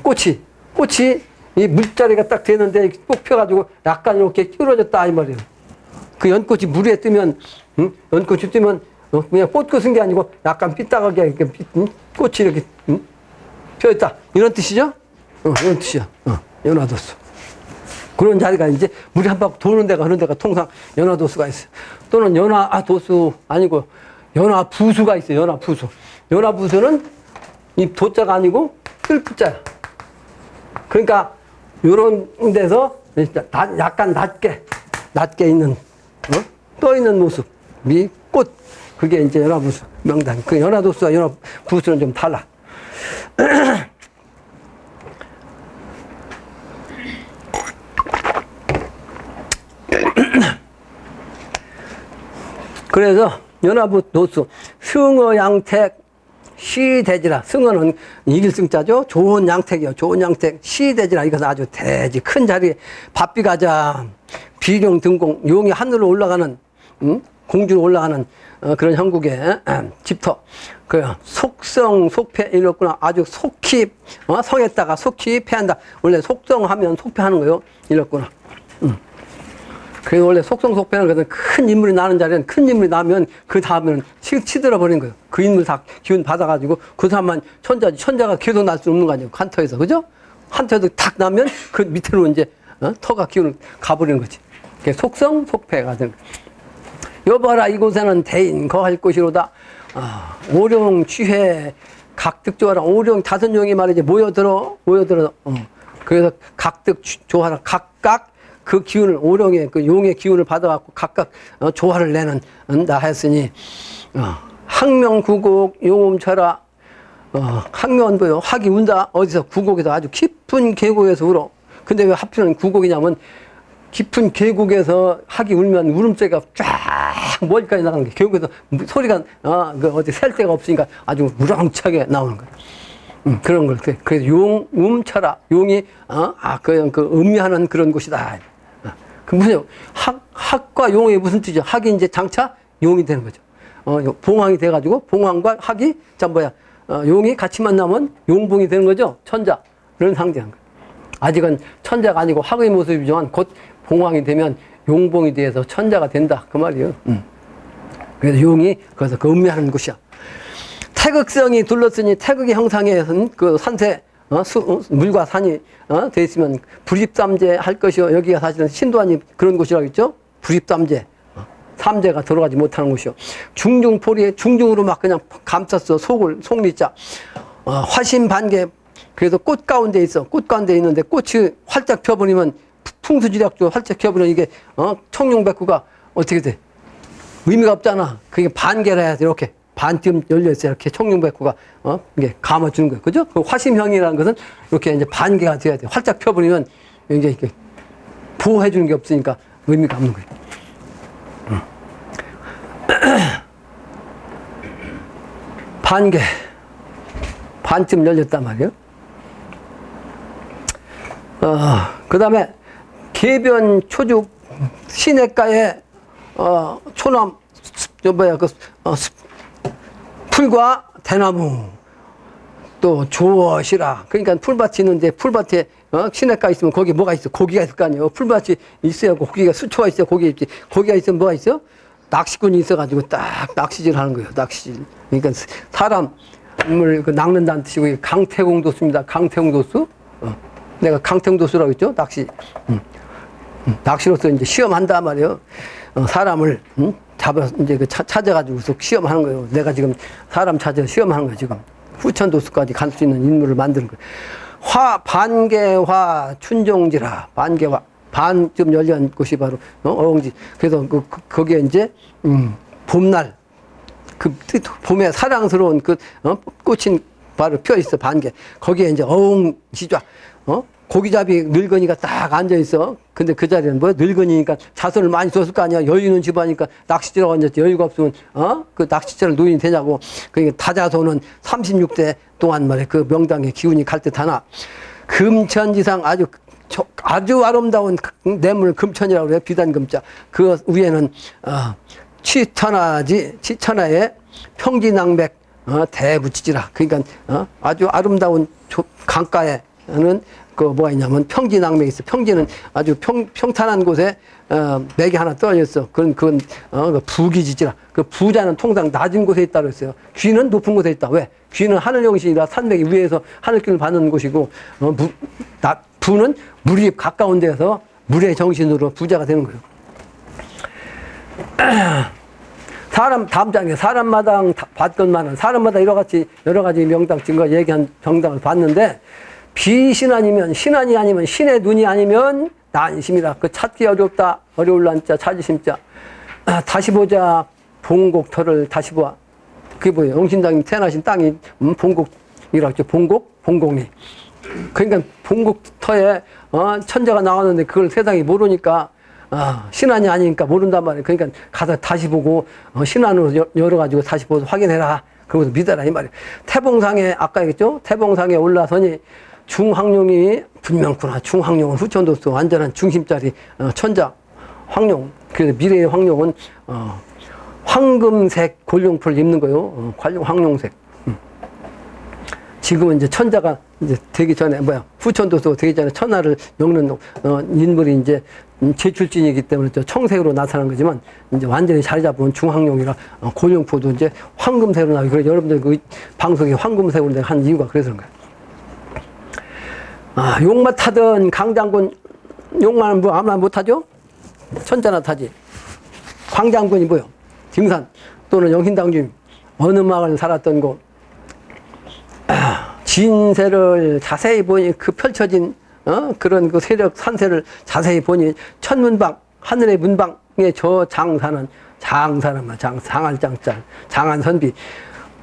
꽃이 이 물자리가 딱 되는데 꼭 펴가지고 약간 이렇게 끼우러졌다 이 말이에요. 그 연꽃이 물에 뜨면, 연꽃이 뜨면 그냥 꽃꽃은 게 아니고 약간 삐딱하게 이렇게 꽃이 이렇게 펴있다 이런 뜻이죠? 이런 뜻이야. 연화도수. 그런 자리가 이제 물이 한 바퀴 도는 데가 그런 데가 통상 연화도수가 있어요. 또는 연화도수 아니고 연화부수가 있어요. 연화부수. 연화부수는 이 도자가 아니고 뜰부자야. 그러니까 요런 데서 약간 낮게 있는 떠 있는 모습이 꽃. 그게 이제 연화부수 명당. 그 연화도수와 연화부수는 좀 달라. 그래서 연화도수 승어양택 시대지라. 승어는 이길승자죠. 좋은 양택이요. 좋은 양택. 시대지라. 이것은 아주 대지 큰 자리에 밥비가자 비룡 등공 용이 하늘로 올라가는 공주로 올라가는 그런 형국의 집터. 그 속성 속패 이렇구나. 아주 속히 성했다가 속히 패한다. 원래 속성하면 속패하는 거예요. 이렇구나. 그래서 원래 속성속패는 것은 큰 인물이 나는 자리는 큰 인물이 나면 그 다음에는 치들어 버리는 거예요. 그 인물 다 기운 받아가지고 그 사람만 천자지. 천자가 계속 날 수 없는 거 아니에요. 한 터에서. 그죠? 한 터에서 탁 나면 그 밑으로 이제 터가 기운을 가버리는 거지. 그게 속성속패가 되는 거예요. 여봐라 이곳에는 대인 거할 곳이로다. 오룡 취해 각득조하라. 오룡 5용이 말이지 모여들어. 그래서 각득 조하라. 각각 그 기운을 오룡의 그 용의 기운을 받아갖고 각각 조화를 내는다 했으니 학명구곡 용음철아. 학명은 뭐요? 학이 운다. 어디서? 구곡에서 아주 깊은 계곡에서 울어. 근데 왜 하필은 구곡이냐면 깊은 계곡에서 학이 울면 울음소리가 쫙 멀리까지 나가는 게 계곡에서 소리가 어디 셀 데가 없으니까 아주 우렁차게 나오는 거예요. 그런 걸. 그래서 용음철아. 용이 그 음미하는 그런 곳이다. 그 무슨 학과 용의 무슨 뜻이죠? 학이 이제 장차 용이 되는 거죠. 봉황이 돼가지고 봉황과 학이 용이 같이 만나면 용봉이 되는 거죠. 천자를 상징한 거예요. 아직은 천자가 아니고 학의 모습이지만 곧 봉황이 되면 용봉이 돼서 천자가 된다 그 말이에요. 그래서 용이 그래서 그 음미하는 곳이야. 태극성이 둘렀으니 태극의 형상에 그 산세 물과 산이 돼 있으면 불입삼재 할 것이요. 여기가 사실은 신도안이 그런 곳이라고 했죠. 불입삼재. 삼재가 들어가지 못하는 곳이요. 중중포리에 중중으로 막 그냥 감쌌어. 속리자. 화신반개. 그래서 꽃 가운데 있어. 꽃 가운데 있는데 꽃이 활짝 펴버리면 풍수지략조 활짝 펴버리면 이게 청룡백구가 어떻게 돼? 의미가 없잖아. 그게 반개라 해야 돼. 이렇게. 반쯤 열려있어요. 이렇게 청룡백구가, 이게 감아주는 거예요. 그죠? 그 화심형이라는 것은 이렇게 이제 반개가 돼야 돼. 활짝 펴버리면 이제 이렇게 보호해주는 게 없으니까 의미가 없는 거예요. 반개. 반쯤 열렸단 말이에요. 그 다음에 개변 초죽 시냇가에 초남 풀과 대나무 또 조엇이라. 그러니까 풀밭이 있는데 풀밭에 시냇가 있으면 거기 뭐가 있어? 고기가 있을 거 아니에요. 풀밭이 있어야 고기가 수초가 있어야 고기 있지. 고기가 있으면 뭐가 있어? 낚시꾼이 있어가지고 딱 낚시질 하는 거예요. 낚시질. 그러니까 사람을 낚는다는 뜻이고 강태공도수입니다. 강태공도수. 내가 강태공도수라고 했죠. 낚시. 낚시로서 이제 시험한단 말이에요. 사람을 잡아서 이제 찾아가지고서 시험하는 거예요. 내가 지금 사람 찾아 시험하는 거예요. 지금 후천도수까지 갈 수 있는 인물을 만드는 거예요. 반개화 춘종지라. 반개화. 반쯤 열린 곳이 바로 어흥지. 그래서 거기에 이제 봄날 봄에 사랑스러운 꽃이 바로 펴 있어. 반개. 거기에 이제 어흥지좌. 고기잡이 늙은이가 딱 앉아 있어. 근데 그 자리는 뭐야? 늙은이니까 자손을 많이 줬을 거 아니야. 여유 있는 집안이니까 낚시질하고 앉았지. 여유가 없으면 그 낚시질을 노인이 되냐고. 그러니까 다자손은 36대 동안 말이야. 그 명당의 기운이 갈 듯 하나. 금천지상 아주 아름다운 뇌물 금천이라고 그래요. 비단 금자. 그 위에는 치천하의 평지낭백 대부치지라. 그러니까 아주 아름다운 강가에는 뭐가 있냐면 평지낭맥이 있어. 평지는 아주 평탄한 곳에 맥이 하나 떨어져 있어. 그건 부기지지라. 그 부자는 통상 낮은 곳에 있다고 했어요. 귀는 높은 곳에 있다. 왜? 귀는 하늘 영신이라 산맥이 위에서 하늘길을 받는 곳이고 부는 물이 가까운 데서 물의 정신으로 부자가 되는 거예요. 다음 장에 사람마당 받건만은 사람마다 여러 가지 명당 증거 얘기한 정당을 봤는데 비신 아니면 신안이 아니면 신의 눈이 아니면 난심이라. 그 찾기 어려울 난자 찾으심자. 다시 보자 봉곡터를 다시 보아. 그게 뭐예요? 영신당이 태어나신 땅이 봉곡이라고 했죠. 봉곡이. 그러니까 봉곡터에 천자가 나왔는데 그걸 세상이 모르니까 신안이 아니니까 모른단 말이에요. 그러니까 가서 다시 보고 신안으로 열어가지고 다시 보고 확인해라. 그러면서 믿어라 이 말이에요. 태봉상에 아까 얘기했죠. 태봉상에 올라서니 중황룡이 분명구나. 중황룡은 후천도수 완전한 중심자리 천자 황룡. 그래서 미래의 황룡은 황금색 골룡풀을 입는 거예요. 황룡색. 지금은 이제 천자가 이제 되기 전에 후천도수가 되기 전에 천하를 엮는 인물이 이제 제출진이기 때문에 청색으로 나타난 거지만 이제 완전히 자리 잡은 중황룡이라 골룡포도 이제 황금색으로 나오고. 그래서 여러분들 그 방송이 황금색으로 내가 한 이유가 그래서 그런 거예요. 용마 타던 강장군, 용마는 뭐 아무나 못하죠? 천자나 타지. 광장군이 뭐요? 등산 또는 영신당주임 어느 마을 살았던 곳. 진세를 자세히 보니 그 펼쳐진 그런 그 세력 산세를 자세히 보니 천문방 하늘의 문방에 저 장사는 장할장짤 장한선비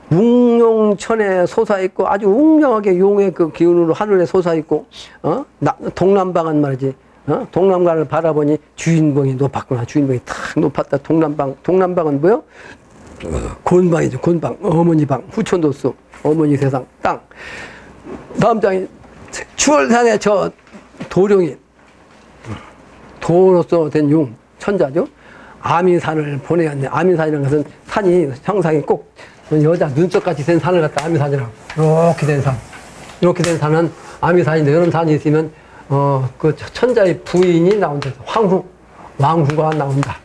웅룡천에 솟아있고 아주 웅장하게 용의 그 기운으로 하늘에 솟아있고 동남방은 말이지 동남가를 바라보니 주인공이 높았구나. 주인공이 탁 높았다. 동남방은 뭐요? 곤방이죠. 곤방 어머니방 후천도수 어머니 세상 땅. 다음 장에 추월산에 저 도룡이 도로서 된 용 천자죠. 아미산을 보내었네. 아미산이라는 것은 산이 형상이 꼭 여자 눈썹같이 된 산을 갖다 아미산이라고. 이렇게 된 산. 이렇게 된 산은 아미산인데 이런 산이 있으면 그 천자의 부인이 나온다. 왕후가 나온다.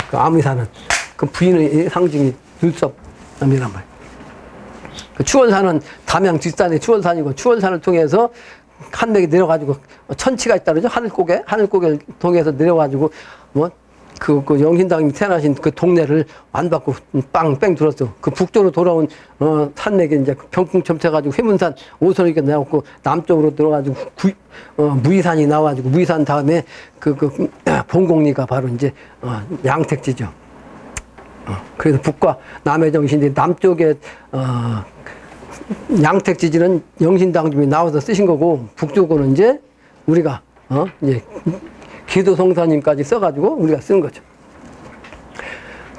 그 아미산은 그 부인의 상징이 눈썹이란 말이에요. 그 추월산은 담양 뒷산이 추월산이고 추월산을 통해서 한맥이 내려가지고 천치가 있다 그러죠. 하늘고개를 통해서 내려가지고 그 영신당이 태어나신 그 동네를 안 받고 빵뺑 들었어. 그 북쪽으로 돌아온 산맥에 이제 병풍첨쳐가지고 회문산 오선이가 나왔고 남쪽으로 들어가지고 무의산이 나와가지고 무의산 다음에 그 봉곡리가 바로 이제 양택지죠. 그래서 북과 남의 정신인데 남쪽에 양택지지는 영신당주이 나와서 쓰신 거고 북쪽으로는 이제 우리가 이제 기도성사님까지 써가지고 우리가 쓴 거죠.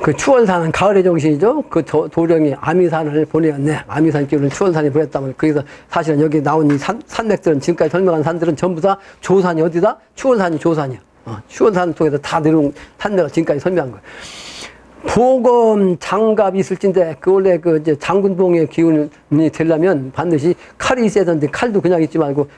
그 추월산은 가을의 정신이죠. 그 도령이 아미산을 보내었네. 아미산 기운을 추월산이 보냈다면 그래서 사실은 여기 나온 이 산맥들은 지금까지 설명한 산들은 전부 다 조산이 어디다? 추월산이 조산이야. 추운 산 속에서 다 내려온 산내가 지금까지 선명한 거예요. 보검 장갑이 있을진데 그 원래 그 이제 장군봉의 기운이 되려면 반드시 칼이 있어야 되는데 칼도 그냥 있지 말고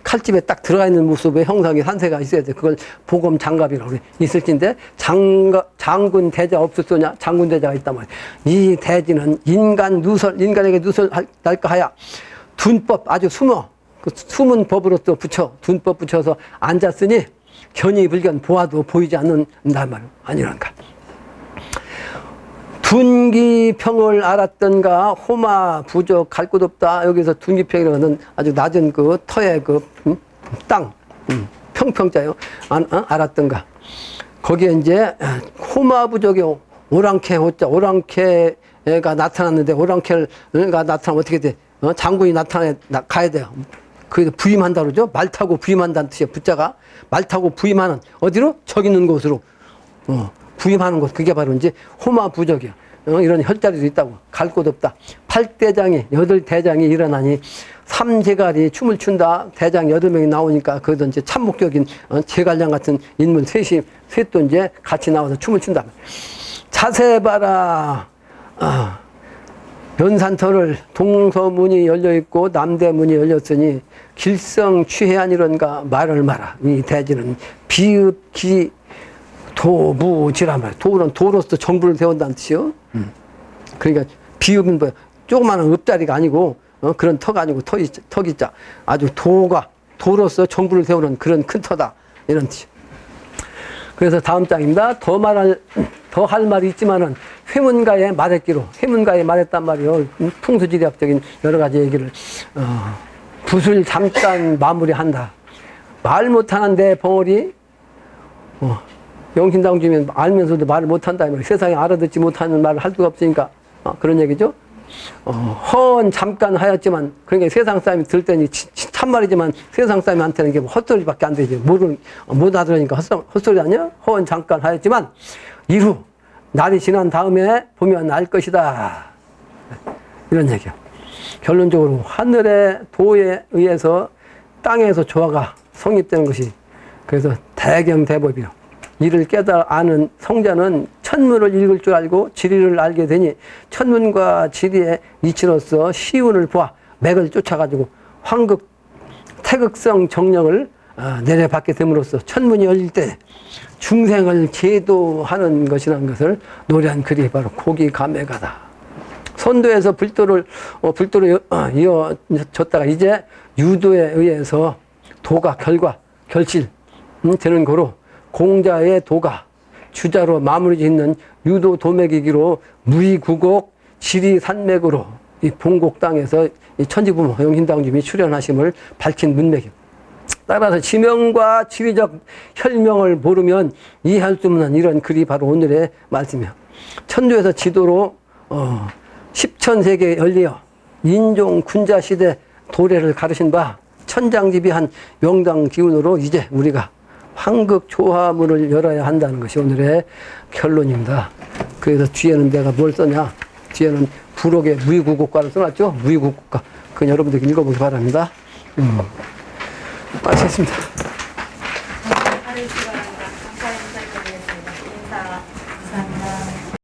칼집에 딱 들어가 있는 모습의 형상의 산세가 있어야 돼. 그걸 보검 장갑이라고 그래. 있을진데 장군 대자 없었소냐? 장군 대자가 있단 말이야. 이 대지는 인간에게 누설 날까 하야 둔법 아주 그 숨은 법으로서 붙여 둔법 붙여서 앉았으니 견이 불견 보아도 보이지 않는단 말이야. 아니란가. 둔기평을 알았던가 호마 부족 갈 곳 없다. 여기서 둔기평이라는 것은 아주 낮은 그 터의 그 땅 평평자요. 알았던가. 거기에 이제 호마 부족이 오랑캐 호자 오랑캐가 나타났는데 오랑캐가 나타나면 어떻게 돼? 장군이 가야 돼요. 그래서 부임한다 그러죠. 말 타고 부임한다는 뜻이에요. 부자가 말 타고 부임하는 어디로? 적 있는 곳으로 부임하는 곳. 그게 바로 이제 호마 부족이야. 이런 혈자리도 있다고. 갈 곳 없다. 8대장이 8대장이 일어나니 삼제갈이 춤을 춘다. 대장 8명이 나오니까 그것도 이제 참목적인 제갈량 같은 인물 셋도 이제 같이 나와서 춤을 춘다. 자세 봐라. 연산터를 동서문이 열려있고 남대문이 열렸으니 길성취해안이런가 말을 마라. 이 대지는 비읍기 도무지란 말이야. 도는 도로서 정부를 세운다는 뜻이요. 그러니까 비읍은 뭐야? 조그마한 읍자리가 아니고 그런 터가 아니고 턱이자 아주 도로서 정부를 세우는 그런 큰 터다. 이런 뜻이요. 그래서 다음 장입니다. 더 할 말이 있지만은 회문가에 말했기로 회문가에 말했단 말이요. 풍수지리학적인 여러 가지 얘기를 붓을 잠깐 마무리한다. 말 못하는데 벙어리 영신당 주면 알면서도 말을 못한다. 세상에 알아듣지 못하는 말을 할 수가 없으니까 그런 얘기죠. 헌 잠깐 하였지만 그러니까 세상 사람이 들 때는 참말이지만 세상 사람한테는 이게 헛소리밖에 안 되지. 못 알아들으니까 헛소리 아니야? 헌 잠깐 하였지만 이후 날이 지난 다음에 보면 알 것이다. 이런 얘기야. 결론적으로 하늘의 도에 의해서 땅에서 조화가 성립되는 것이 그래서 대경대법이요. 이를 깨달아 아는 성자는 천문을 읽을 줄 알고 지리를 알게 되니 천문과 지리의 이치로서 시운을 보아 맥을 쫓아가지고 태극성 정령을 내려받게 됨으로써 천문이 열릴 때 중생을 제도하는 것이라는 것을 노래한 글이 바로 고기감회가다. 선도에서 불도로 이어졌다가 이제 유도에 의해서 도가 결실 되는 거로 공자의 도가 주자로 마무리 짓는 유도 도맥이기로 무의구곡 지리산맥으로 이 봉곡 땅에서 이 천지부모 영신당주님이 출연하심을 밝힌 문맥이요. 따라서 지명과 지리적 혈명을 모르면 이해할 수 없는 이런 글이 바로 오늘의 말씀이요. 천주에서 지도로 10천세계에 열리어 인종 군자 시대 도래를 가르신 바 천장지비한 명당 기운으로 이제 우리가 황극 조화문을 열어야 한다는 것이 오늘의 결론입니다. 그래서 뒤에는 내가 뭘 썼냐? 뒤에는 부록의 무의구곡과를 써놨죠? 무의구곡과. 그건 여러분들 읽어보기 바랍니다. 마치겠습니다.